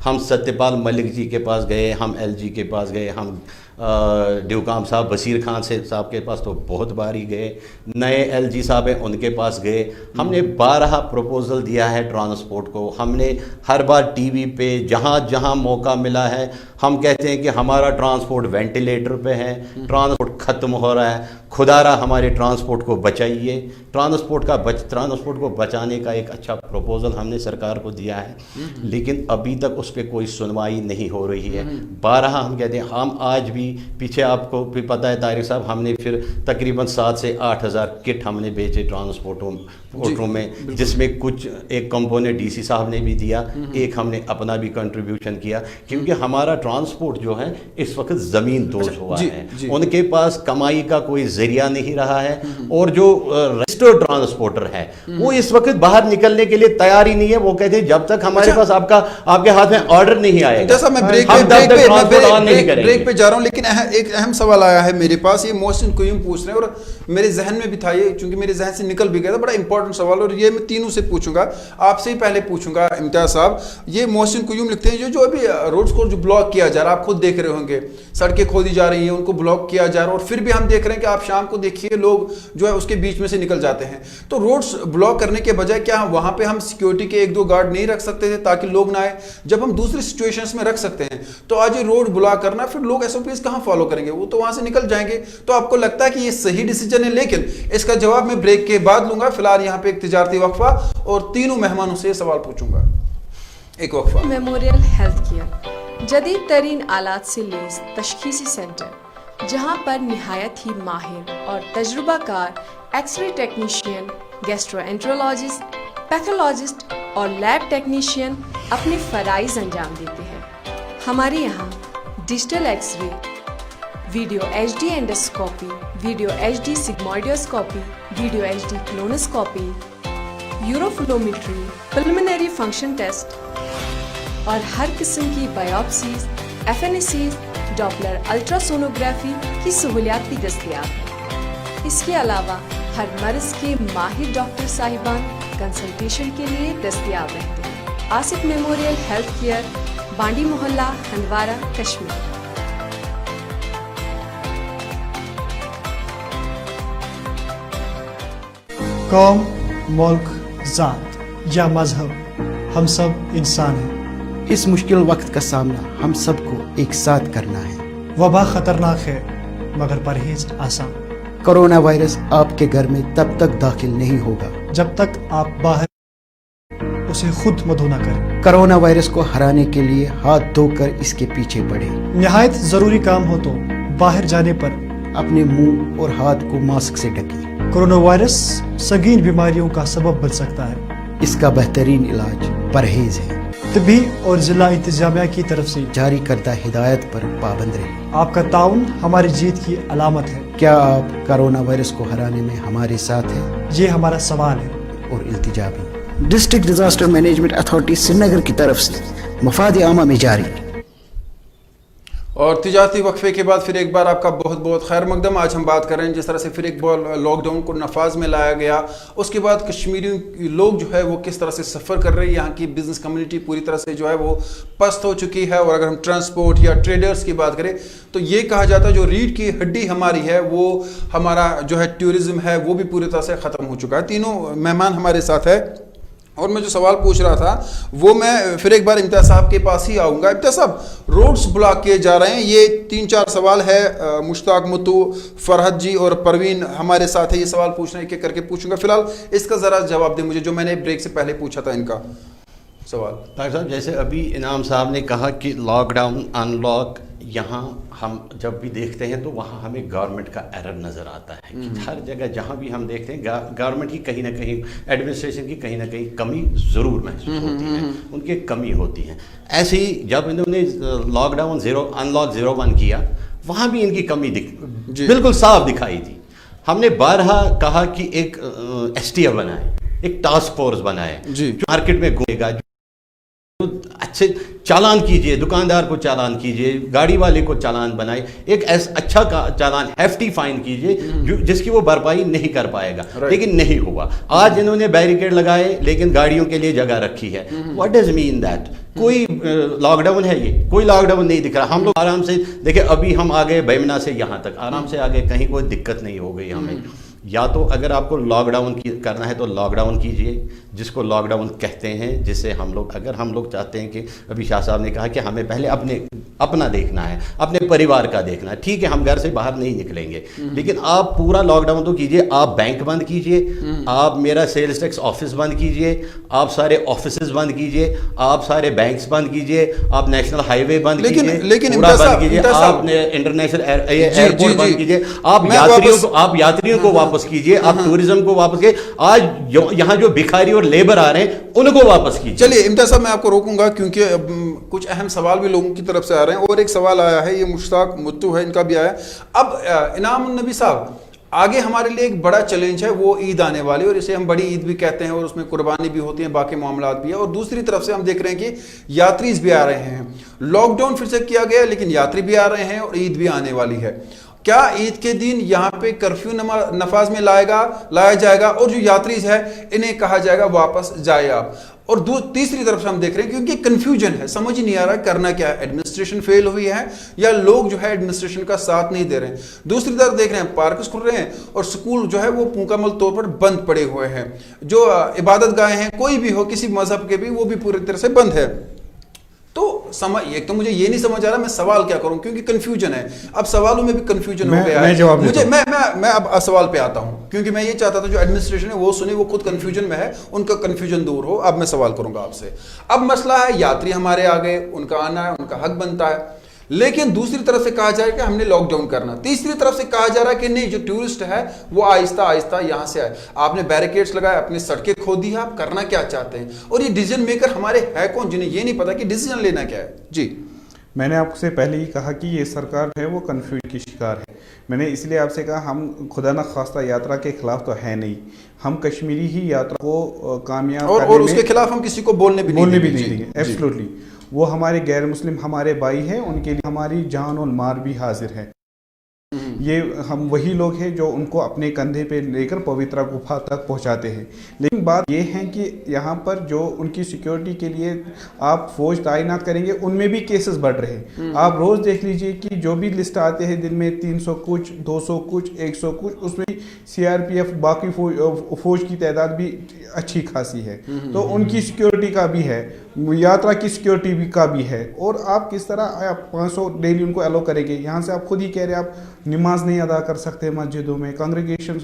हम सत्यपाल मलिक जी के पास गए, हम LG के पास गए, हम ड्यूकाम साहब बशीर खान से साहब के पास तो बहुत बार ही गए, नए LG साहब हैं उनके पास गए। हमने 12 प्रपोजल दिया है ट्रांसपोर्ट को। हमने हर बार टीवी पे जहाँ जहाँ मौका मिला है हम कहते हैं कि हमारा ट्रांसपोर्ट वेंटिलेटर पे है, ट्रांसपोर्ट ख़त्म हो रहा है, खुदारा हमारे ट्रांसपोर्ट को बचाइए। ट्रांसपोर्ट को बचाने का एक अच्छा प्रपोजल हमने सरकार को दिया है, लेकिन अभी तक उस पर कोई सुनवाई नहीं हो रही है। 12 हम कहते हैं, हम आज भी पीछे आपको भी पता है तारिक साहब, हमने फिर तकरीबन 7 से 8 हज़ार किट हमने बेचे ट्रांसपोर्टों में, जिसमें कुछ एक कंपोनेंट DC साहब ने भी दिया, एक हमने अपना भी कंट्रीब्यूशन किया, क्योंकि हमारा ट्रांसपोर्ट जो है इस वक्त ज़मीन दोज हुआ है। उनके पास कमाई का कोई जरिया नहीं रहा है, और जो रजिस्टर्ड ट्रांसपोर्टर है वो इस वक्त बाहर निकलने के लिए तैयार ही नहीं है। वो कहते हैं जब तक हमारे पास आपके हाथ में ऑर्डर नहीं आएगा जैसा मैं ब्रेक पे जा रहा हूं, लेकिन एक अहम सवाल आया है मेरे पास। ये मोहसिन कुयूम पूछ रहे हैं और मेरे जहन में भी था ये, क्योंकि मेरे जहन से निकल भी गया था। बड़ा इंपॉर्टेंट सवाल, और ये मैं तीनों से पूछूंगा, आपसे ही पहले पूछूंगा इम्तियाज साहब। ये मोहसिन कुयूम लिखते हैं जो अभी रोड्स को जो ब्लॉक किया जा रहा है, आप खुद देख रहे होंगे, सड़कें खोदी जा रही हैं, उनको ब्लॉक किया जा रहा है, और फिर भी हम देख रहे हैं कि आप शाम को देखिए लोग जो है उसके बीच में से निकल जाते हैं। तो रोड्स ब्लॉक करने के बजाय क्या वहां पे हम सिक्योरिटी के 1-2 गार्ड नहीं रख सकते थे ताकि लोग ना आए? जब हम दूसरी सिचुएशंस में रख सकते हैं तो आज ये रोड ब्लॉक करना, फिर लोग SOPs कहां फॉलो करेंगे? वो तो वहां से निकल जाएंगे। तो आपको लगता है कि ये सही डिसीजन है? लेकिन इसका जवाब मैं ब्रेक के बाद लूंगा। फिलहाल यहाँ पे एक तिजारती वक्फा और तीनों मेहमानों से सवाल पूछूंगा। एक वक्फा। मेमोरियल हेल्थ केयर जदीद तरीन आलात से लैस तशखीसी सेंटर, जहां पर निहायत ही माहिर और तजुर्बाकार एक्सरे टेक्नीशियन, गैस्ट्रोएंट्रोलॉजिस्ट, पैथोलॉजिस्ट और लैब टेक्नीशियन अपने फ़राइज़ अंजाम देते हैं। हमारे यहाँ digital x ray, video HD endoscopy, video HD sigmoidoscopy, video HD colonoscopy, uroflowmetry, pulmonary function test और हर किस्म की बायोप्सीज, FNACs, डॉपलर अल्ट्रासोनोग्राफी की सहूलियात भी दस्तयाब हैं। इसके अलावा हर मर्ज के माहिर डॉक्टर साहिबान कंसल्टेशन के लिए दस्तयाब रहते हैं। आसिफ मेमोरियल हेल्थ केयर, बांडी मोहल्ला, हंदवारा, कश्मीर। कौम, मुल्क, ज़ात या मजहब, हम सब इंसान हैं। इस मुश्किल वक्त का सामना हम सबको एक साथ करना है। वबा खतरनाक है मगर परहेज आसान। कोरोना वायरस आपके घर में तब तक दाखिल नहीं होगा जब तक आप बाहर उसे खुद मधु न करें। कोरोना वायरस को हराने के लिए हाथ धोकर इसके पीछे बढ़े। निहायत जरूरी काम हो तो बाहर जाने पर अपने मुंह और हाथ को मास्क से ढकें। कोरोना वायरस संगीन बीमारियों का सबब बन सकता है। इसका बेहतरीन इलाज परहेज है। तभी और जिला इंतजामिया की तरफ से जारी करदा हिदायत पर पाबंद रहे। आपका ताउन हमारी जीत की अलामत है। क्या आप कोरोना वायरस को हराने में हमारे साथ हैं? ये हमारा सवाल है और इल्तिजा भी। District disaster management authority Srinagar की तरफ से मफाद आमा में जारी। और तिजारती वक्फे के बाद फिर एक बार आपका बहुत बहुत खैर मकदम। आज हम बात कर रहे हैं जिस तरह से फिर एक बार लॉकडाउन को नफाज में लाया गया, उसके बाद कश्मीरी लोग जो है वो किस तरह से सफ़र कर रहे हैं। यहाँ की बिजनेस कम्युनिटी पूरी तरह से जो है वो पस्त हो चुकी है। और अगर हम ट्रांसपोर्ट या ट्रेडर्स की बात करें तो ये कहा जाता है जो रीढ़ की हड्डी हमारी है वो हमारा जो है टूरिज़्म है वो भी पूरी तरह से ख़त्म हो चुका है। तीनों मेहमान हमारे साथ है और मैं जो सवाल पूछ रहा था वो मैं फिर एक बार इम्तियाज साहब के पास ही आऊँगा। इम्तियाज साहब, रोड्स ब्लॉक किए जा रहे हैं, ये 3-4 सवाल है। मुश्ताक, मुतु, फरहत जी और परवीन हमारे साथ है। ये सवाल पूछना एक एक करके पूछूंगा। फिलहाल इसका ज़रा जवाब दें मुझे जो मैंने ब्रेक से पहले पूछा था इनका सवाल। डॉक्टर साहब, जैसे अभी इनाम साहब ने कहा कि लॉकडाउन अनलॉक, यहाँ हम जब भी देखते हैं तो वहाँ हमें गवर्नमेंट का एरर नज़र आता है कि हर जगह जहाँ भी हम देखते हैं गवर्नमेंट की कहीं ना कहीं, एडमिनिस्ट्रेशन की कहीं ना कहीं कमी ज़रूर महसूस होती है, उनकी कमी होती है। ऐसे ही जब इन्होंने अनलॉक 01 किया, वहाँ भी इनकी कमी बिल्कुल साफ दिखाई दी। हमने बारहा कहा कि एक STF बनाए, एक टास्क फोर्स बनाए जो मार्केट में घूमेगा, अच्छे चालान कीजिए, दुकानदार को चालान कीजिए, गाड़ी वाले को चालान बनाए, एक ऐसा अच्छा चालान हेफ्टी फाइन कीजिए जिसकी वो भरपाई नहीं कर पाएगा। लेकिन नहीं हुआ। आज इन्होंने बैरिकेड लगाए लेकिन गाड़ियों के लिए जगह रखी है। What does mean that? कोई लॉकडाउन है? ये कोई लॉकडाउन नहीं दिख रहा। हम लोग आराम से देखिए, अभी हम आ गए बेमिना से यहाँ तक आराम से आ गए, कहीं कोई दिक्कत नहीं हो गई हमें। या तो अगर आपको लॉकडाउन करना है तो लॉकडाउन कीजिए, जिसको लॉकडाउन कहते हैं, जिससे हम लोग, अगर हम लोग चाहते हैं कि अभी शाह साहब ने कहा कि हमें पहले अपना देखना है, अपने परिवार का देखना है, ठीक है हम घर से बाहर नहीं निकलेंगे, लेकिन आप पूरा लॉकडाउन तो कीजिए। आप बैंक बंद कीजिए, आप मेरा सेल्स टैक्स ऑफिस बंद कीजिए, आप सारे ऑफिस बंद कीजिए, आप सारे बैंक्स बंद कीजिए, आप नेशनल हाईवे बंद कीजिए, पूरा बंद कीजिए, आप इंटरनेशनल एयरपोर्ट बंद कीजिए, आप यात्रियों को वापस कीजिए, आप टूरिज्म को वापस कीजिए। आज यहाँ जो भिखारी और लेबर आ रहे हैं उनको वापस कीजिए। चलिए इम्तियाज साहब, मैं आपको रोकूंगा क्योंकि कुछ अहम सवाल भी लोगों की तरफ से आ रहे हैं। और एक सवाल आया है, ये मुश्ताक मुत्तू है, इनका भी आया। अब इनाम नबी साहब, आगे हमारे लिए एक बड़ा चैलेंज है, वो ईद आने वाली, और इसे हम बड़ी ईद भी कहते हैं, और उसमें कुर्बानी भी होती है, बाकी मामलात भी है। और दूसरी तरफ से हम देख रहे हैं कि यात्रीज भी आ रहे हैं। लॉकडाउन फिर से किया गया लेकिन यात्री भी आ रहे हैं और ईद भी आने वाली है। क्या ईद के दिन यहाँ पे कर्फ्यू नफाज में लाया जाएगा और जो यात्रीज है इन्हें कहा जाएगा वापस जाए आप? और तीसरी तरफ से हम देख रहे हैं क्योंकि कंफ्यूजन है, समझ ही नहीं आ रहा करना क्या है। एडमिनिस्ट्रेशन फेल हुई है या लोग जो है एडमिनिस्ट्रेशन का साथ नहीं दे रहे हैं। दूसरी तरफ देख रहे हैं पार्क खुल रहे हैं और स्कूल जो है वो मुकम्मल तौर पर बंद पड़े हुए हैं। जो इबादत गाहें हैं, कोई भी हो किसी मजहब के भी, वो भी पूरी तरह से बंद है। तो एक तो मुझे ये नहीं समझ आ रहा मैं सवाल क्या करूं, क्योंकि कंफ्यूजन है। अब सवालों में भी कंफ्यूजन हो गया है। मैं अब सवाल पे आता हूं, क्योंकि मैं ये चाहता था जो एडमिनिस्ट्रेशन है वो सुने, वो खुद कंफ्यूजन में है, उनका कंफ्यूजन दूर हो। अब मैं सवाल करूंगा आपसे। अब मसला है यात्री हमारे आ गए, उनका आना है, उनका हक बनता है, लेकिन दूसरी तरफ से कहा जा रहा है कि हमने लॉकडाउन करना। तीसरी तरफ से कहा जा रहा है कि नहीं, जो टूरिस्ट है वो आहिस्ता आहिस्ता यहां से आए। आपने बैरिकेड्स लगाए, अपनी सड़कें खोदी है, आप करना क्या चाहते हैं? और ये डिसीजन मेकर हमारे है कौन, जिन्हें ये नहीं पता कि डिसीजन लेना क्या है? जी, मैंने आपसे पहले ही कहा कि ये सरकार है वो कंफ्यूजन की शिकार है। मैंने इसलिए आपसे कहा हम खुदा न खास्ता यात्रा के खिलाफ तो है नहीं, हम कश्मीरी ही यात्रा को कामयाब और उसके खिलाफ हम किसी को बोलने भी नहीं देंगे। एब्सोल्युटली, वो हमारे गैर मुस्लिम हमारे भाई हैं, उनके लिए हमारी जान और मार भी हाजिर है। ये हम वही लोग हैं जो उनको अपने कंधे पे लेकर पवित्रा गुफा तक पहुंचाते हैं। लेकिन बात ये है कि यहाँ पर जो उनकी सिक्योरिटी के लिए आप फौज तैनात करेंगे, उनमें भी केसेस बढ़ रहे हैं। आप रोज़ देख लीजिए कि जो भी लिस्ट आते हैं दिन में 300 कुछ, 200 कुछ, 100 कुछ, उसमें CRPF बाकी फौज की तादाद भी अच्छी खासी है। तो उनकी सिक्योरिटी का भी है, यात्रा की सिक्योरिटी भी का भी है। और आप किस तरह आप 500 डेली उनको अलो करेंगे? यहाँ से आप खुद ही कह रहे हैं आप नमाज नहीं अदा कर सकते मस्जिदों में, कांग्रेगेशंस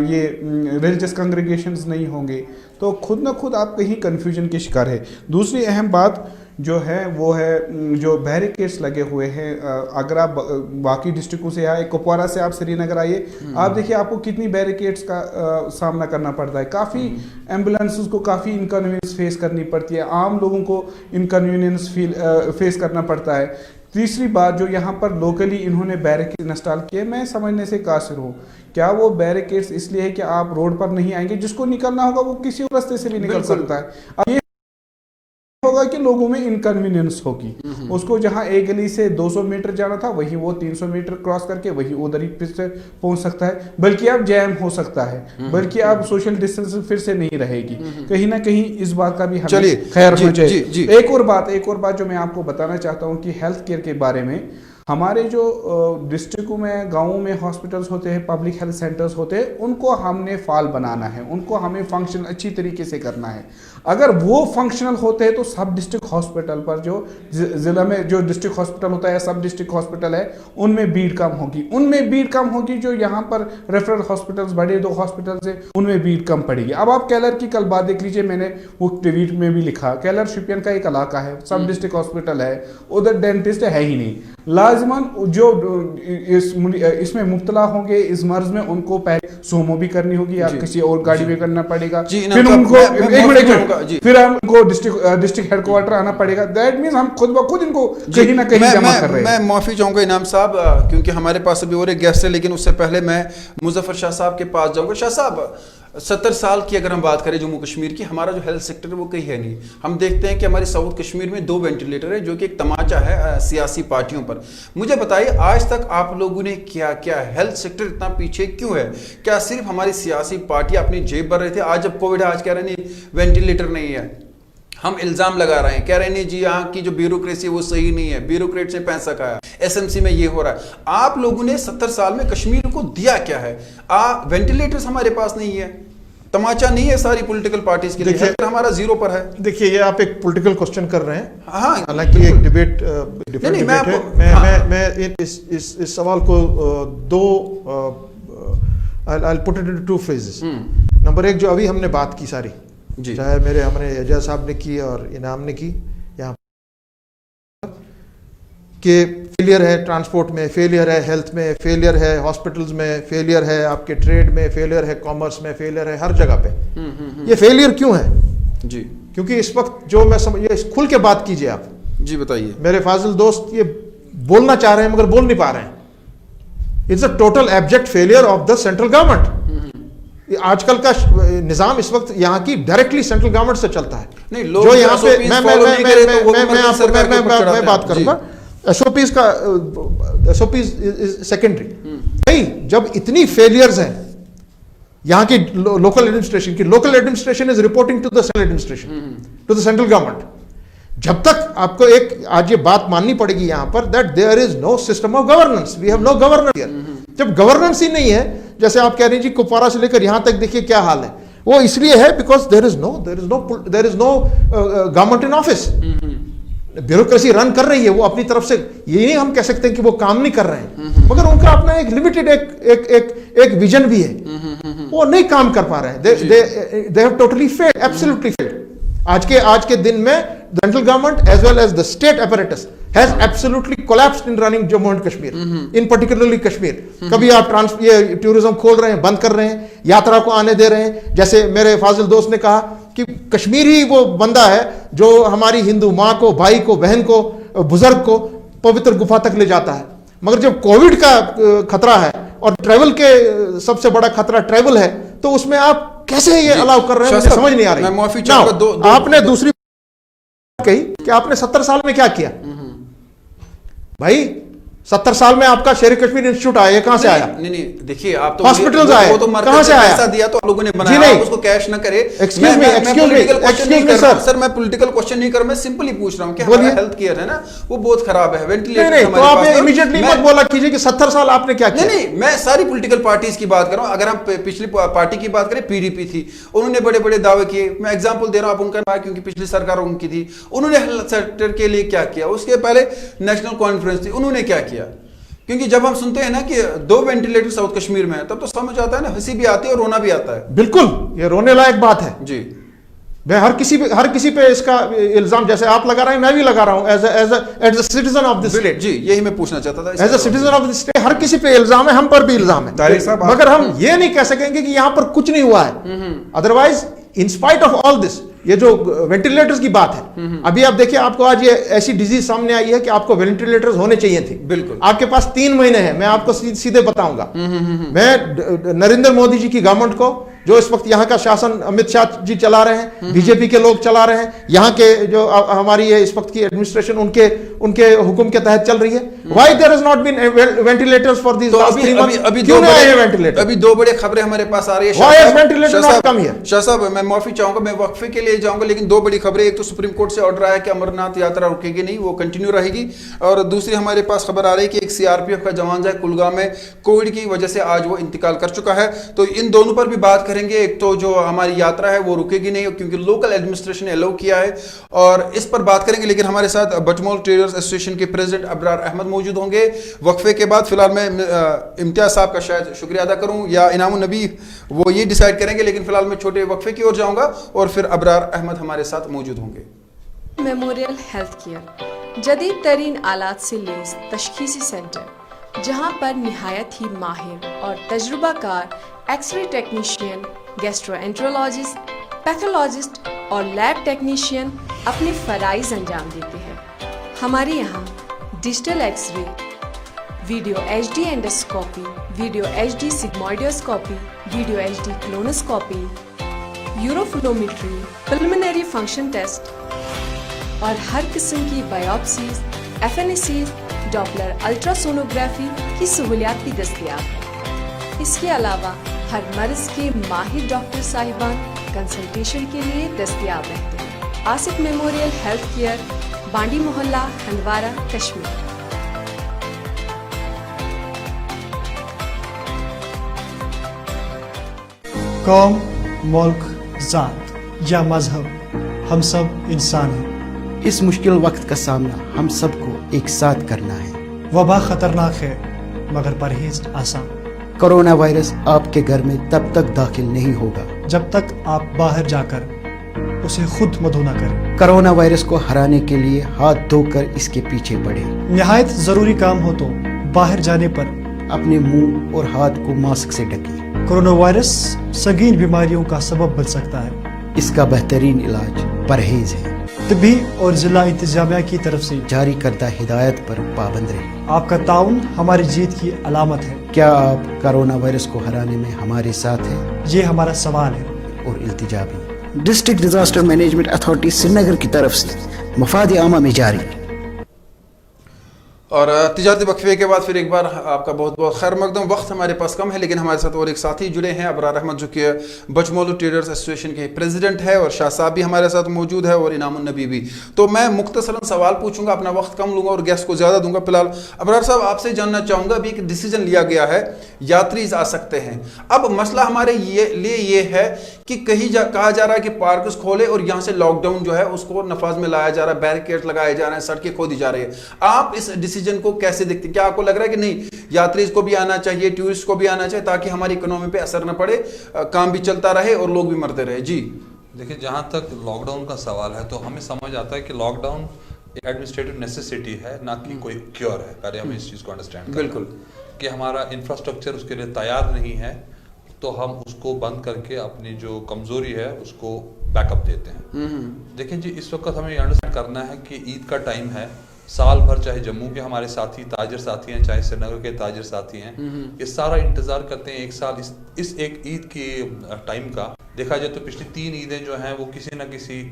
ये रिलीजियस कांग्रेगेशंस नहीं होंगे, तो खुद न खुद आप कहीं कन्फ्यूजन के शिकार है। दूसरी अहम बात जो है वो है जो बैरिकेड्स लगे हुए हैं। अगर आप बाकी डिस्ट्रिक्टों से आए, कुपवारा से आप श्रीनगर आइए, आप देखिए आपको कितनी बैरिकेड्स का सामना करना पड़ता है। काफ़ी एम्बुलेंसेस को काफ़ी इनकन्वीनियंस फेस करनी पड़ती है, आम लोगों को इनकन्वीनियंस फेस करना पड़ता है। तीसरी बात जो यहाँ पर लोकली इन्होंने बैरिकेड इंस्टॉल किए, मैं समझने से कासिर हूँ। क्या वो बैरिकेड्स इसलिए है कि आप रोड पर नहीं आएंगे? जिसको निकलना होगा वो किसी और रास्ते से भी निकल सकता है। अब ये होगा कि लोगों में इनकन्वीनियंस होगी। उसको जहां एक गली से 200 मीटर जाना था, वही वो 300 मीटर क्रॉस करके वही उधर ही फिर से पहुंच सकता है, बल्कि अब जैम हो सकता है, बल्कि अब सोशल डिस्टेंसिंग फिर से नहीं रहेगी। कहीं ना कहीं इस बात का भी हमें ख्याल रखना चाहिए। एक और बात जो मैं आपको बताना चाहता हूँ कि हेल्थ केयर के बारे में, हमारे जो डिस्ट्रिक्टों में, गाँवों में हॉस्पिटल्स होते हैं, पब्लिक हेल्थ सेंटर्स होते हैं, उनको हमने फाल बनाना है, उनको हमें फंक्शन अच्छी तरीके से करना है। अगर वो फंक्शनल होते हैं तो सब डिस्ट्रिक्ट हॉस्पिटल पर, जो ज़िला में जो डिस्ट्रिक्ट हॉस्पिटल होता है, सब डिस्ट्रिक्ट हॉस्पिटल है, उनमें भीड़ कम होगी। जो यहाँ पर रेफरल हॉस्पिटल्स, बड़े 2 हॉस्पिटल्स हैं, उनमें भीड़ कम पड़ेगी। अब आप केलर की कल बात देख लीजिए, मैंने वो ट्वीट में भी लिखा, केलर शिपियन का एक इलाका है, सब डिस्ट्रिक्ट हॉस्पिटल है, उधर डेंटिस्ट है ही नहीं। लाजमन जो इसमें मुब्तला होंगे इस मर्ज में, उनको पहले सोमो भी करनी होगी या किसी और गाड़ी में करना पड़ेगा, फिर उनको फिर हमको डिस्ट्रिक्ट हेडक्वार्टर आना पड़ेगा। दैट मींस हम खुद ब खुद इनको कहीं ना कहीं जमा कर रहे हैं। मैं माफी चाहूंगा इनाम साहब, क्योंकि हमारे पास अभी और एक गेस्ट है, लेकिन उससे पहले मैं मुजफ्फर शाह साहब के पास जाऊंगा। शाह साहब, 70 साल की अगर हम बात करें जम्मू कश्मीर की, हमारा जो हेल्थ सेक्टर है वो कहीं है नहीं। हम देखते हैं कि हमारे साउथ कश्मीर में 2 वेंटिलेटर है, जो कि एक तमाचा है सियासी पार्टियों पर। मुझे बताइए, आज तक आप लोगों ने क्या क्या, हेल्थ सेक्टर इतना पीछे क्यों है? क्या सिर्फ हमारी सियासी पार्टियां अपनी जेब भर रहे थे? आज जब कोविड है, आज कह रहे नहीं वेंटिलेटर नहीं है, हम इल्जाम लगा रहे हैं, कह रहे हैं नहीं जी यहाँ की जो ब्यूरोक्रेसी वो सही नहीं है, ब्यूरोक्रेट से पैसा खाया, एसएमसी में ये हो रहा है। आप लोगों ने 70 साल में कश्मीर को दिया क्या है? वेंटिलेटर्स हमारे पास नहीं है, तमाचा नहीं है सारी पॉलिटिकल पार्टीज के लिए, हमारा 0 पर है। देखिए, ये आप एक पॉलिटिकल क्वेश्चन कर रहे हैं, हाँ, हालांकि एक डिबेट डिफरेंट है। मैं इस सवाल को I'll put it into 2 phases। Number 1, जो अभी हमने बात की सारी, चाहे हमारे एजाज साहब ने की और इनाम ने की, यहाँ के फेलियर है ट्रांसपोर्ट में, फेलियर है हेल्थ में, फेलियर है हॉस्पिटल्स में, फेलियर है आपके ट्रेड में, फेलियर है कॉमर्स में, फेलियर है हर जगह पे। ये फेलियर क्यों है जी? क्योंकि इस वक्त जो मैं ये खुल के बात कीजिए आप जी, बताइए। मेरे फाजिल दोस्त ये बोलना चाह रहे हैं मगर बोल नहीं पा रहे हैं। It's a total abject failure of the central government. आजकल का निजाम इस वक्त यहाँ की डायरेक्टली सेंट्रल गवर्नमेंट से चलता है। नहीं, जो यहाँ पे मैं बात करूंगा, एसओपीज का एसओपीज सेकेंडरी। नहीं, जब इतनी फेलियर्स हैं यहाँ की लोकल एडमिनिस्ट्रेशन की, local administration is reporting to the central administration, to the central government. जब तक आपको एक आज ये बात माननी पड़ेगी यहाँ पर that there is no system of governance, we have no governance here. जब गवर्नेंस ही नहीं है, जैसे आप कह रहे हैं जी कुपवारा से लेकर यहां तक देखिए क्या हाल है, वो इसलिए है because there is no government in office. Bureaucracy run कर रही है, वो अपनी तरफ से ये नहीं हम कह सकते हैं कि वो काम नहीं कर रहे हैं, मगर उनका अपना एक लिमिटेड एक विजन भी है, वो नहीं काम कर पा रहे हैं। They have totally failed, absolutely failed. आज के दिन में central government as well as the state apparatus has absolutely collapsed in running Jammu and Kashmir, in particularly Kashmir। कभी आप ये टूरिज्म खोल रहे हैं, बंद कर रहे हैं, यात्रा को आने दे रहे हैं। जैसे मेरे फाजिल दोस्त ने कहा कि कश्मीर ही वो बंदा है जो हमारी हिंदू माँ को, भाई को, बहन को, बुजुर्ग को पवित्र गुफा तक ले जाता है। मगर जब कोविड का खतरा है और ट्रैवल के सबसे बड़ा खतरा ट्रैवल है, तो उसमें आप कैसे ये अलाउ कर रहे हैं, मुझे समझ नहीं आ रही। मैं माफी चाहूंगा, आपने दूसरी कही कि आपने 70 साल में क्या किया। भाई 70 साल में आपका शेर कश्मीर इंस्टीट्यूट आया, कहां से आया? नहीं, देखिए, आप तो हॉस्पिटल्स आए, वो तो कहां से आया? पैसा दिया तो आप लोगों ने बनाया, आप उसको कैश ना करे। एक्सक्यूज मी सर, मैं पॉलिटिकल क्वेश्चन नहीं कर रहा, मैं सिंपली पूछ रहा हूं कि हमारा हेल्थ केयर है ना, वो बहुत खराब है। वेंटिलेटर तो आपने इमीडिएटली मत बोला कीजिए कि 70 साल आपने क्या किया। नहीं, मैं सारी पॉलिटिकल पार्टीज की बात कर रहा हूं। अगर हम पिछली पार्टी की बात करें, पीडीपी थी, उन्होंने बड़े बड़े दावे किए। मैं एग्जांपल दे रहा हूं, आप उनका नाम, क्योंकि पिछली सरकार उनकी थी। उन्होंने हेल्थ सेक्टर के लिए क्या किया? उसके पहले नेशनल कॉन्फ्रेंस थी, उन्होंने क्या किया? क्योंकि जब हम सुनते हैं ना कि 2 वेंटिलेटर साउथ कश्मीर में है, तब तो समझ आता है ना, हंसी भी आती है और रोना भी आता है। बिल्कुल, ये रोने लायक बात है जी। मैं हर किसी पे इसका इल्जाम, जैसे आप लगा रहे हैं, मैं भी लगा रहा हूं as a citizen of this state. जी, यही मैं पूछना चाहता था। As a citizen of this state हर किसी पे इल्जाम है, हम पर भी इल्जाम है, मगर हम ये नहीं कह सकेंगे कि यहां पर कुछ नहीं हुआ है। Otherwise in spite of all this, ये जो वेंटिलेटर्स की बात है, अभी आप देखिए, आपको आज ये ऐसी डिजीज सामने आई है कि आपको वेंटिलेटर्स होने चाहिए थे। बिल्कुल, आपके पास 3 महीने हैं। मैं आपको सीधे बताऊंगा, मैं नरेंद्र मोदी जी की गवर्नमेंट को, जो इस वक्त यहाँ का शासन अमित शाह जी चला रहे हैं, बीजेपी के लोग चला रहे हैं, यहाँ के जो हमारी ये इस वक्त की एडमिनिस्ट्रेशन उनके हुक्म के तहत चल रही है। Why there has not been ventilators for these last 3 months? अभी 2 बड़े खबरें हमारे पास आ रही है। Why has ventilator not come here? Shah साहब, मैं माफी चाहूंगा, मैं वक्फे के लिए जाऊंगा, लेकिन 2 बड़ी खबरें। एक तो सुप्रीम कोर्ट से ऑर्डर आया कि अमरनाथ यात्रा रुकेगी नहीं, वो कंटिन्यू रहेगी। और दूसरी हमारे पास खबर आ रही है कि एक सीआरपीएफ का जवान जो है कुलगाम में कोविड की वजह से आज वो इंतकाल कर चुका है। तो इन दोनों पर भी बात करेंगे। एक तो जो हमारी यात्रा है वो रुकेगी नहीं, क्योंकि लोकल एडमिनिस्ट्रेशन ने अलाउ किया है, और इस पर बात करेंगे। लेकिन हमारे साथ बटमोल ट्रेडर्स एसोसिएशन के प्रेसिडेंट अबरार अहमद मौजूद होंगे वक्फे के बाद। फिलहाल मैं इम्तियाज साहब का शायद शुक्रिया अदा करूं या इनामुन नबी, वो ये डिसाइड करेंगे। लेकिन फिलहाल मैं छोटे वक्फे की ओर जाऊंगा और फिर अबरार अहमद हमारे साथ मौजूद होंगे। मेमोरियल हेल्थ केयर जदीद तरीन आलात से लैस तशखीसी सेंटर, जहां पर निहायत ही माहिर और तजुर्बाकार एक्सरे टेक्नीशियन, गैस्ट्रोएंट्रोलॉजिस्ट, पैथोलॉजिस्ट और लैब टेक्नीशियन अपने फ़राइज़ अंजाम देते हैं। हमारे यहाँ digital x ray, video HD endoscopy, video HD sigmoidoscopy, video LT colonoscopy, uroflowmetry, preliminary function test और हर किस्म की बायोप्सीज, एफएनएसीज, डॉपलर अल्ट्रासोनोग्राफी की सहूलियात भी दस्तयाब है। इसके अलावा हर मर्ज के माहिर डॉक्टर साहिबान कंसल्टेशन के लिए दस्तयाब रहते हैं। आसिफ मेमोरियल हेल्थ केयर, बांडी मोहल्ला, हंदवारा, कश्मीर। कौम, मुल्क, ज़ात या मजहब, हम सब इंसान हैं। इस मुश्किल वक्त का सामना हम सबको एक साथ करना है। वबा खतरनाक है मगर परहेज आसान। कोरोना वायरस आपके घर में तब तक दाखिल नहीं होगा जब तक आप बाहर जाकर उसे खुद मधु न करें। कोरोना वायरस को हराने के लिए हाथ धोकर इसके पीछे बढ़े। निहायत जरूरी काम हो तो बाहर जाने पर अपने मुंह और हाथ को मास्क से ढकें। कोरोना वायरस संगीन बीमारियों का सबब बन सकता है। इसका बेहतरीन इलाज परहेज है। तिब्बी और जिला इंतजामिया की तरफ से जारी करदा हिदायत पर पाबंद रहें। आपका ताउन हमारी जीत की अलामत है। क्या आप कोरोना वायरस को हराने में हमारे साथ हैं? ये हमारा सवाल है और इल्तिजा भी। District disaster management authority Srinagar की तरफ से मफाद आमा में जारी। और तिजारती वक्फे के बाद फिर एक बार आपका बहुत बहुत खैर मकदम। वक्त हमारे पास कम है लेकिन हमारे साथ और एक साथी जुड़े हैं, अबरार अहमद, जो कि बचमौलू ट्रेडर्स एसोसिएशन के प्रेसिडेंट है, और शाह साहब भी हमारे साथ मौजूद है, और इनामुन नबी भी। तो मैं मुख्तसरन सवाल पूछूंगा, अपना वक्त कम लूंगा और गेस्ट को ज़्यादा दूंगा। फिलहाल अबरार साहब आपसे जानना चाहूँगा, अभी एक डिसीजन लिया गया है, यात्री आ सकते हैं। अब मसला हमारे लिए ये है कि कहा जा रहा है कि पार्क खोले और यहाँ से लॉकडाउन जो है उसको नफाज में लाया जा रहा है, बैरिकेड लगाए जा रहे हैं, सड़कें खोदी जा रही है। आप इस डिसीजन को कैसे देखते हैं? क्या आपको लग रहा है कि नहीं, यात्री को भी आना चाहिए, टूरिस्ट को भी आना चाहिए, ताकि हमारी इकोनॉमी पे असर न पड़े, काम भी चलता रहे और लोग भी मरते रहे? जी देखिए, जहाँ तक लॉकडाउन का सवाल है तो हमें समझ आता है कि लॉकडाउन एक एडमिनिस्ट्रेटिव नेसेसिटी है, ना कि कोई क्योर है। पहले हमें इस चीज़ को अंडरस्टैंड बिल्कुल कि हमारा इंफ्रास्ट्रक्चर उसके लिए तैयार नहीं है, तो हम उसको बंद करके अपनी जो कमजोरी है उसको बैकअप देते हैं। देखिए जी, इस वक्त हमें अंडरस्टैंड करना है कि ईद का टाइम है, साल भर चाहे जम्मू के हमारे साथी ताजिर साथी हैं, चाहे श्रीनगर के ताजिर साथी हैं, ये सारा इंतजार करते हैं एक साल इस एक ईद की टाइम का। देखा जाए तो पिछली 3 ईदें जो हैं वो किसी न किसी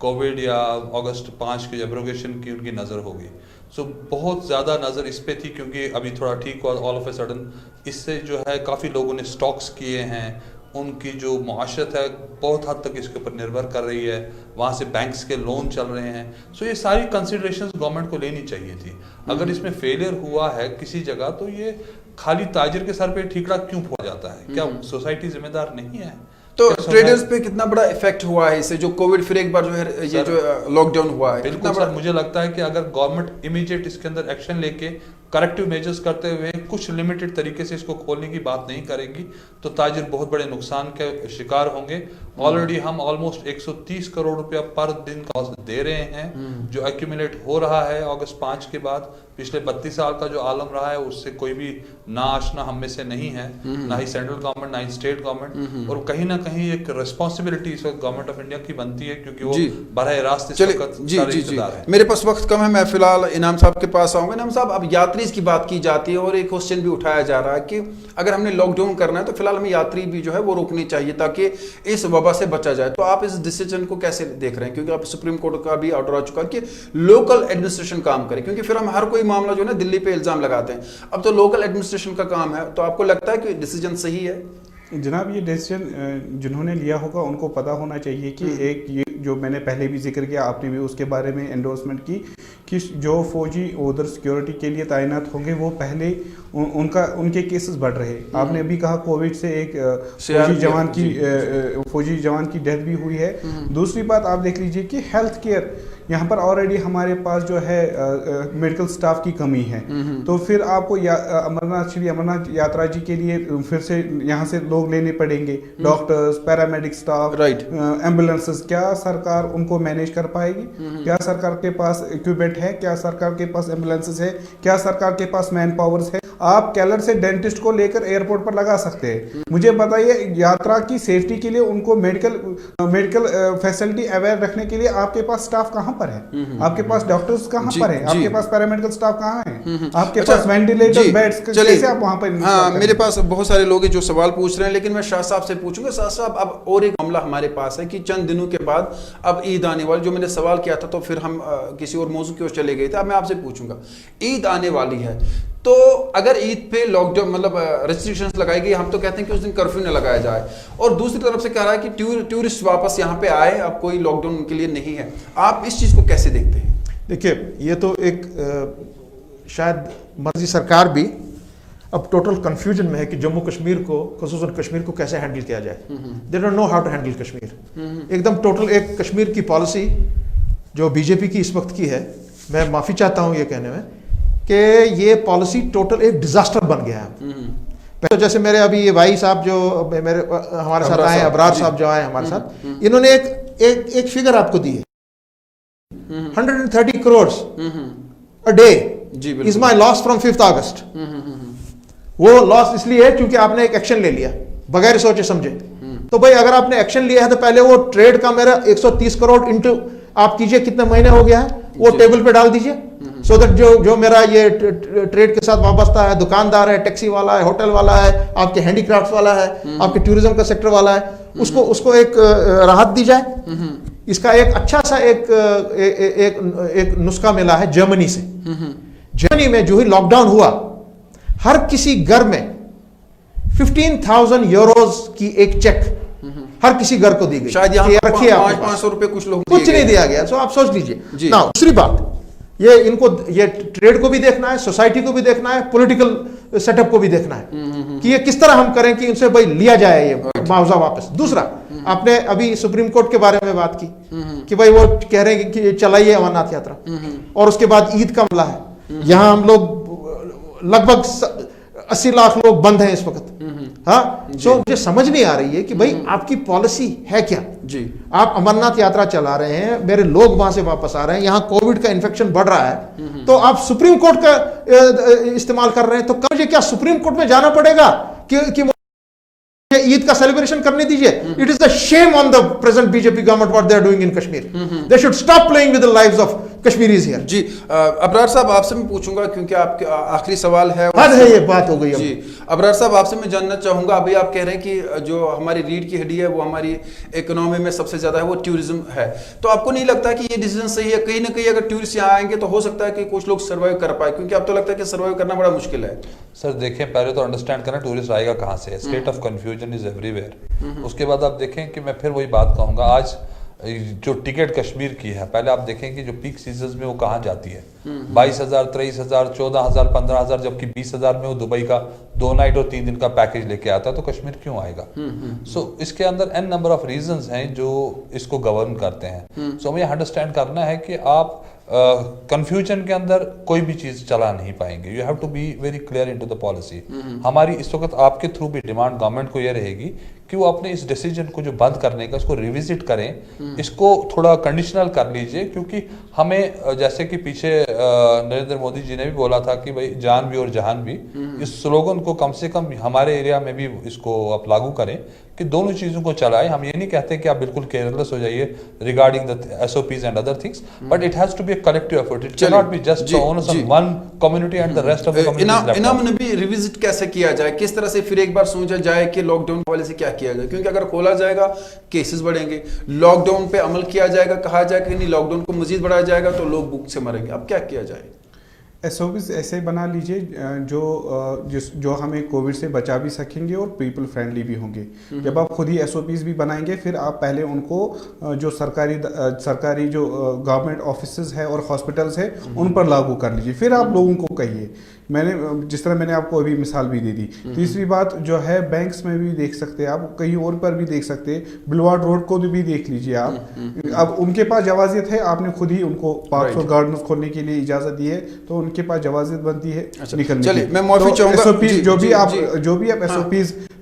कोविड या अगस्त 5 के एब्रोगेशन की उनकी नज़र होगी। सो बहुत ज़्यादा नज़र इस पे थी, क्योंकि अभी थोड़ा ठीक हुआ ऑल ऑफ ए सडन। इससे जो है काफ़ी लोगों ने स्टॉक्स किए हैं, उनकी जो मुआशरत है बहुत हद तक इसके ऊपर निर्भर कर रही है, वहाँ से बैंक्स के लोन चल रहे हैं। सो ये सारी कंसिडरेशंस गवर्नमेंट को लेनी चाहिए थी। अगर इसमें फेलियर हुआ है किसी जगह तो ये खाली ताजिर के सर पे ठीकरा क्यों पड़ जाता है? क्या सोसाइटी जिम्मेदार नहीं है? तो ट्रेडर्स पे कितना बड़ा इफेक्ट हुआ है इससे, जो कोविड फिर एक बार जो है ये जो लॉकडाउन हुआ है? बिल्कुल सर, मुझे लगता है कि अगर गवर्नमेंट इमीडिएट इसके अंदर एक्शन लेके करेक्टिव मेजर्स करते हुए कुछ लिमिटेड तरीके से इसको खोलने की बात नहीं करेगी तो ताजिर बहुत बड़े नुकसान के शिकार होंगे। ऑलरेडी हम ऑलमोस्ट 130 करोड़ रुपया पर दिन कॉस्ट दे रहे हैं, जो एक्यूमुलेट हो रहा है अगस्त 5 के बाद। पिछले 32 साल का जो आलम रहा है उससे कोई भी ना आशना हम में से नहीं है, ना ही सेंट्रल गवर्नमेंट ना ही स्टेट गवर्नमेंट। और कहीं ना कहीं एक रिस्पॉन्सिबिलिटी इस वक्त गवर्नमेंट ऑफ इंडिया की बनती है, क्योंकि वो बराह रास्त है। मेरे पास वक्त कम है, मैं फिलहाल इनाम साहब के पास आऊंगा। इनाम साहब, अब यात्री की बात की जाती है और एक क्वेश्चन भी उठाया जा रहा है कि अगर हमने लॉकडाउन करना है तो फिलहाल हमें यात्री भी जो है वो रोकनी चाहिए ताकि इस वबा से बचा जाए। तो आप इस डिसीजन को कैसे देख रहे हैं? क्योंकि आप सुप्रीम कोर्ट का भी ऑर्डर आ चुका है कि लोकल एडमिनिस्ट्रेशन काम करे, क्योंकि फिर हम हर कोई मामला जो है दिल्ली पे इल्जाम लगाते हैं। अब तो लोकल एडमिनिस्ट्रेशन का काम है, तो आपको लगता है कि डिसीजन सही है? जनाब, ये डिसीजन जिन्होंने लिया होगा उनको पता होना चाहिए कि एक ये जो मैंने पहले भी जिक्र किया, आपने भी उसके बारे में एंडोर्समेंट की कि जो फौजी उधर सिक्योरिटी के लिए तैनात होंगे वो पहले उनके केसेस बढ़ रहे। आपने अभी कहा कोविड से एक फौजी जवान की डेथ भी हुई है। दूसरी बात आप देख लीजिए कि हेल्थ केयर यहाँ पर ऑलरेडी हमारे पास जो है मेडिकल स्टाफ की कमी है, तो फिर आपको श्री अमरनाथ यात्रा जी के लिए फिर से यहाँ से लोग लेने पड़ेंगे, डॉक्टर्स, पैरामेडिक स्टाफ, एम्बुलेंसेस। क्या सरकार उनको मैनेज कर पाएगी? क्या सरकार के पास इक्विपमेंट है? क्या सरकार के पास एम्बुलेंसेस है? क्या सरकार के पास मैन पावर्स है? आप कैलर से डेंटिस्ट को लेकर एयरपोर्ट पर लगा सकते हैं। मुझे बताइए, यात्रा की सेफ्टी के लिए उनको मेडिकल फैसिलिटी अवेयर रखने के लिए आपके पास स्टाफ कहां पर है? आपके पास डॉक्टर्स कहां पर है? आपके पास पैरामेडिकल स्टाफ कहां है? आपके पास वेंटिलेटर बेड्स कैसे आप वहां पर? हाँ, मेरे पास बहुत सारे लोग हैं जो सवाल पूछ रहे हैं, लेकिन मैं शाह साहब से पूछूंगा। शाह साहब, अब और एक मामला हमारे पास है कि चंद दिनों के बाद अब ईद आने वाली, जो मैंने सवाल किया था तो फिर हम किसी और मौजू की ओर चले गए थे। अब मैं आपसे पूछूंगा, ईद आने वाली है तो अगर ईद पे लॉकडाउन मतलब रेस्ट्रिक्शंस लगाई गई, हम तो कहते हैं कि उस दिन कर्फ्यू न लगाया जाए, और दूसरी तरफ से कह रहा है कि टूरिस्ट वापस यहाँ पे आए, अब कोई लॉकडाउन उनके लिए नहीं है। आप इस चीज़ को कैसे देखते हैं? देखिए, ये तो एक शायद मर्जी सरकार भी अब टोटल कंफ्यूजन में है कि जम्मू कश्मीर को, खुसूसन कश्मीर को कैसे हैंडल किया जाए। They don't know how to handle Kashmir. एकदम टोटल एक कश्मीर की पॉलिसी जो बीजेपी की इस वक्त की है, मैं माफ़ी चाहता हूँ ये कहने में कि ये पॉलिसी टोटल एक डिजास्टर बन गया है। तो जैसे मेरे अभी ये भाई साहब जो मेरे हमारे साथ आए, अबरार साहब जो आए हमारे साथ, इन्होंने एक फिगर आपको दी है, 130 crore a day is my loss from 5 अगस्त। वो लॉस इसलिए है क्योंकि आपने एक एक्शन ले लिया बगैर सोचे समझे। तो भाई अगर आपने एक्शन लिया है तो पहले वो ट्रेड का मेरा 130 करोड़ इंटू आप कीजिए कितने महीने हो गया है, वो टेबल पे डाल दीजिए, सो दैट जो मेरा ये ट्रेड के साथ वाबस्ता है, दुकानदार है, टैक्सी वाला है, होटल वाला है, आपके हैंडीक्राफ्ट वाला है, आपके टूरिज्म का सेक्टर वाला है, उसको एक राहत दी जाए। इसका एक अच्छा सा एक नुस्खा मिला है जर्मनी से। जर्मनी में जो ही लॉकडाउन हुआ, हर किसी घर में 15,000 यूरोज की एक चेक हर किसी घर को दी गई। शायद यहाँ रखिए 500 रुपए कुछ लोग कुछ नहीं दिया गया। सो आप सोच लीजिए ना। दूसरी बात, ये इनको ये ट्रेड को भी देखना है, सोसाइटी को भी देखना है, पॉलिटिकल सेटअप को भी देखना है कि ये किस तरह हम करें कि इनसे भाई लिया जाए ये मुआवजा वापस। दूसरा, आपने अभी सुप्रीम कोर्ट के बारे में बात की कि भाई वो कह रहे हैं कि चलाइए अमरनाथ यात्रा, और उसके बाद ईद का हमला है। यहाँ हम लोग लगभग 80 लाख लोग बंद हैं इस वक्त। हाँ, सो मुझे समझ नहीं आ रही है कि भाई आपकी पॉलिसी है क्या जी। आप अमरनाथ यात्रा चला रहे हैं, मेरे लोग वहां से वापस आ रहे हैं, यहाँ कोविड का इन्फेक्शन बढ़ रहा है, तो आप सुप्रीम कोर्ट का इस्तेमाल कर रहे हैं। तो कब मुझे क्या सुप्रीम कोर्ट में जाना पड़ेगा कि ईद का सेलिब्रेशन करने दीजिए? It is the shame on the present BJP government what they are doing in Kashmir. They should stop playing with the lives of Kashmiris here. जी, अबरार साहब आपसे मैं पूछूंगा क्योंकि आपके आखिरी सवाल है। हद है, ये बात हो गई जी। अबरार साहब आपसे मैं जानना चाहूंगा, अभी आप कह रहे हैं कि जो हमारी रीढ़ की हड्डी है वो हमारी इकोनॉमी में सबसे ज्यादा है वो टूरिज्म है, तो आपको नहीं लगता कि ये डिसीजन सही है? कहीं ना कहीं अगर टूरिस्ट यहाँ आएंगे तो हो सकता है कि कुछ लोग सर्वाइव कर पाए, क्योंकि अब तो लगता है कि सर्वाइव करना बड़ा मुश्किल है। सर देखिए, पहले तो अंडरस्टैंड करना टूरिस्ट आएगा कहाँ से। State of confusion is everywhere. उसके बाद आप देखें कि मैं फिर वही बात कहूँगा, आज जो टिकट कश्मीर की है, पहले आप देखें कि जो पीक सीजन में वो कहाँ जाती है, 22,000, 23,000, 14,000, 15,000, जबकि 20,000 में वो दुबई का 2 नाइट और 3 दिन का पैकेज लेके आता है, तो कश्मीर क्यों आएगा? सो इसके अंदर एन नंबर ऑफ रीजंस हैं जो इसको गवर्न करते हैं। सो हमें अंडरस्टैंड करना है कि आप कंफ्यूजन के अंदर कोई भी चीज चला नहीं पाएंगे। You have to be very clear into the policy. हमारी इस वक्त आपके थ्रू भी डिमांड गवर्नमेंट को यह रहेगी कि वो अपने इस डिसीजन को जो बंद करने का, इसको रिविजिट करें, इसको थोड़ा कंडीशनल कर लीजिए, क्योंकि हमें जैसे कि पीछे नरेंद्र मोदी जी ने भी बोला था कि भाई जान भी और जहान भी, इस स्लोगन को कम से कम हमारे एरिया में भी इसको आप लागू करें कि दोनों चीजों को चलाएं। हम ये नहीं कहते कि आप बिल्कुल केयरलेस हो जाइए regarding the SOPs and other things, but it has to be a collective effort. It can not be just the owners of one community and the rest of the community. इन्होंने भी revisit कैसे किया जाए, किस तरह से फिर एक बार सोचा जाए कि लॉकडाउन पॉलिसी क्या किया जाए, क्योंकि अगर खोला जाएगा केसेस बढ़ेंगे, लॉकडाउन पे अमल किया जाएगा, कहा जाएगा कि नहीं लॉकडाउन को मजीद बढ़ाया जाएगा तो लोग भूख से मरेंगे, अब क्या किया जाए? SOPs ऐसे बना लीजिए जो हमें कोविड से बचा भी सकेंगे और पीपल फ्रेंडली भी होंगे। जब आप खुद ही SOPs भी बनाएंगे, फिर आप पहले उनको जो सरकारी जो गवर्नमेंट ऑफिसेज है और हॉस्पिटल्स है उन पर लागू कर लीजिए, फिर आप लोगों को कहिए। जिस तरह मैंने आपको अभी मिसाल भी दे दी। तीसरी बात जो है, बैंक्स में भी देख सकते हैं आप, कहीं और पर भी देख सकते हैं, बुलवार्ड रोड को भी देख लीजिए आप। अब उनके पास जवाजियत है, आपने खुद ही उनको पार्क्स और गार्डन्स खोलने के लिए इजाजत दी है, तो उनके पास जवाजियत बनती है निकलने की। मैं माफी चाहूंगा, जो भी आप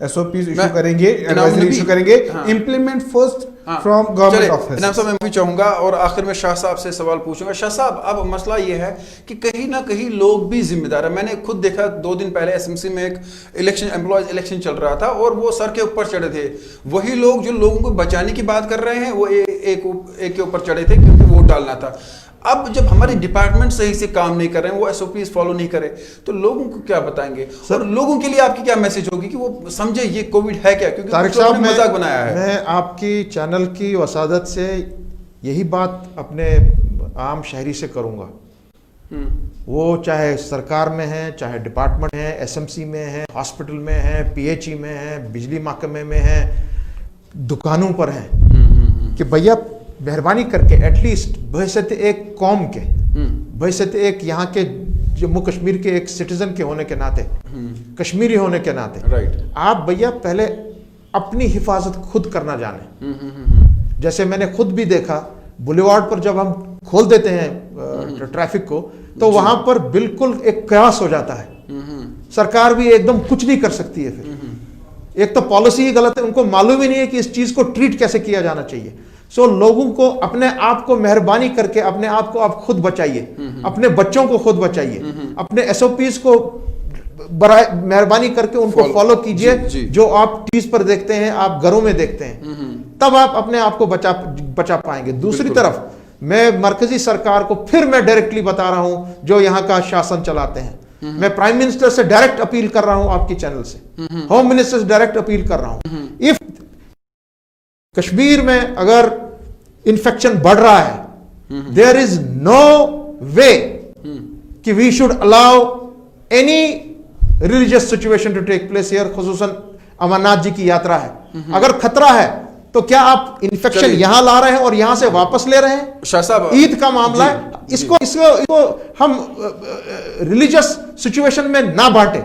SOPs इशू करेंगे, एडवाइजरी इशू करेंगे, इम्प्लीमेंट फर्स्ट from government चलिए, office. इनाम साहब मैं भी चाहूंगा और आखिर में शाह साहब से सवाल पूछूंगा। शाह साहब, अब मसला ये है कि कहीं ना कहीं लोग भी जिम्मेदार है। मैंने खुद देखा 2 दिन पहले एसएमसी में एक एम्प्लॉयज इलेक्शन चल रहा था और वो सर के ऊपर चढ़े थे। वही लोग जो लोगों को बचाने की बात कर रहे हैं वो एक के ऊपर चढ़े थे क्योंकि वोट डालना था। अब जब हमारे डिपार्टमेंट सही से काम नहीं कर रहे हैं, वो एसओपीज फॉलो नहीं करे, तो लोगों को क्या बताएंगे? और लोगों के लिए आपकी क्या मैसेज होगी कि वो समझे ये कोविड है क्या? क्योंकि तारिक कुछ लोगों साहब, ने मजाक बनाया है। मैं आपकी चैनल की वसादत से यही बात अपने आम शहरी से करूंगा, वो चाहे सरकार में है, चाहे डिपार्टमेंट है, एसएमसी में है, हॉस्पिटल में है, पीएचई में है, बिजली महकमे में है, दुकानों पर है, कि भैया मेहरबानी करके एटलीस्ट बहसत एक कौम के, बहसत एक यहाँ के जम्मू कश्मीर के एक सिटीजन के होने के नाते, कश्मीरी होने के नाते, आप भैया पहले अपनी हिफाजत खुद करना जाने। जैसे मैंने खुद भी देखा बुलेवार्ड पर जब हम खोल देते हैं ट्रैफिक को, तो वहां पर बिल्कुल एक कयास हो जाता है। सरकार भी एकदम कुछ नहीं कर सकती है। फिर एक तो पॉलिसी ही गलत है, उनको मालूम ही नहीं है कि इस चीज को ट्रीट कैसे किया जाना चाहिए। सो लोगों को अपने आप को मेहरबानी करके अपने आप को आप खुद बचाइए, अपने बच्चों को खुद बचाइए, अपने एसओपीज को मेहरबानी करके उनको फॉलो कीजिए, जो आप टीवी पर देखते हैं, आप घरों में देखते हैं, तब आप अपने आप को बचा पाएंगे। दूसरी तरफ मैं मरकजी सरकार को फिर मैं डायरेक्टली बता रहा हूं, जो यहाँ का शासन चलाते हैं, मैं प्राइम मिनिस्टर से डायरेक्ट अपील कर रहा हूं, आपकी चैनल से होम मिनिस्टर से डायरेक्ट अपील कर रहा हूं, इफ कश्मीर में अगर इन्फेक्शन बढ़ रहा है, देयर इज नो वे कि we should allow any religious situation to take place here. खुसूसन अमरनाथ जी की यात्रा है, अगर खतरा है तो क्या आप इन्फेक्शन यहां ला रहे हैं और यहां से वापस ले रहे हैं? शाह साहब, ईद का मामला है, इसको हम रिलीजियस सिचुएशन में ना बांटे,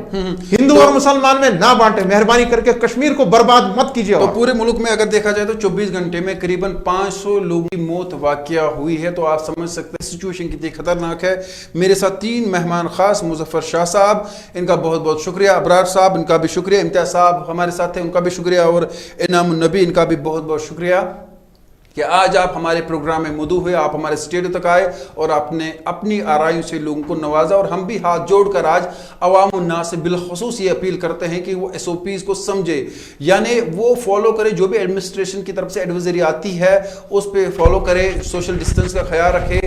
हिंदू और मुसलमान में ना बांटे। मेहरबानी करके कश्मीर को बर्बाद मत कीजिए। तो पूरे मुल्क में अगर देखा जाए तो 24 घंटे में करीबन 500 लोगों की मौत वाकया हुई है, तो आप समझ सकते हैं सिचुएशन कितनी खतरनाक है। मेरे साथ 3 मेहमान खास, मुजफ्फर शाह साहब, इनका बहुत बहुत शुक्रिया, अबरार साहब इनका भी शुक्रिया, इम्तियाज साहब हमारे साथ थे उनका भी शुक्रिया, और इनाम नबी इनका भी बहुत बहुत शुक्रिया कि आज आप हमारे प्रोग्राम में मौजूद हुए, आप हमारे स्टूडियो तक आए और आपने अपनी आराइयों से लोगों को नवाजा। और हम भी हाथ जोड़कर आज अवाम उन्नास से बिलखुसूस ये अपील करते हैं कि वो एसओपीज को समझे, यानी वो फॉलो करे, जो भी एडमिनिस्ट्रेशन की तरफ से एडवाइजरी आती है उस पर फॉलो करे, सोशल डिस्टेंस का ख्याल रखे,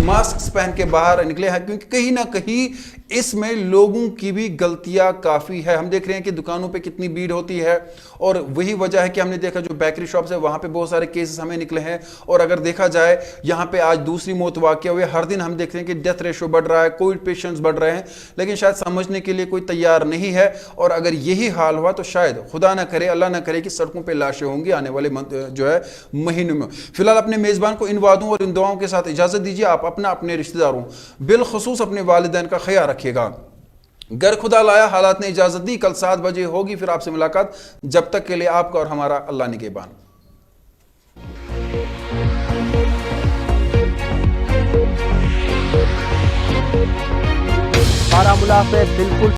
मास्क पहन के बाहर निकले हैं, क्योंकि कहीं ना कहीं इसमें लोगों की भी गलतियां काफ़ी है। हम देख रहे हैं कि दुकानों पे कितनी भीड़ होती है, और वही वजह है कि हमने देखा जो बेकरी शॉप्स है वहां पे बहुत सारे केसेस हमें निकले हैं। और अगर देखा जाए यहाँ पे आज दूसरी मौत वाक़या हुई, हर दिन हम देख रहे हैं कि डेथ रेशो बढ़ रहा है, कोविड पेशेंट्स बढ़ रहे हैं, लेकिन शायद समझने के लिए कोई तैयार नहीं है। और अगर यही हाल हुआ तो शायद खुदा ना करे, अल्लाह ना करे कि सड़कों पर लाशें होंगी आने वाले जो है महीनों में। फिलहाल अपने मेज़बान को इन वादों और इन दुआओं के साथ इजाज़त दीजिए। आप अपने रिश्तेदारों बिलखुसूस अपने वालिदैन का ख्याल रखिएगा। घर खुदा लाया, हालात ने इजाजत दी। कल 7 बजे होगी फिर आपसे मुलाकात। जब तक के लिए आपका और हमारा अल्लाह निगहबान। बारामूला से बिल्कुल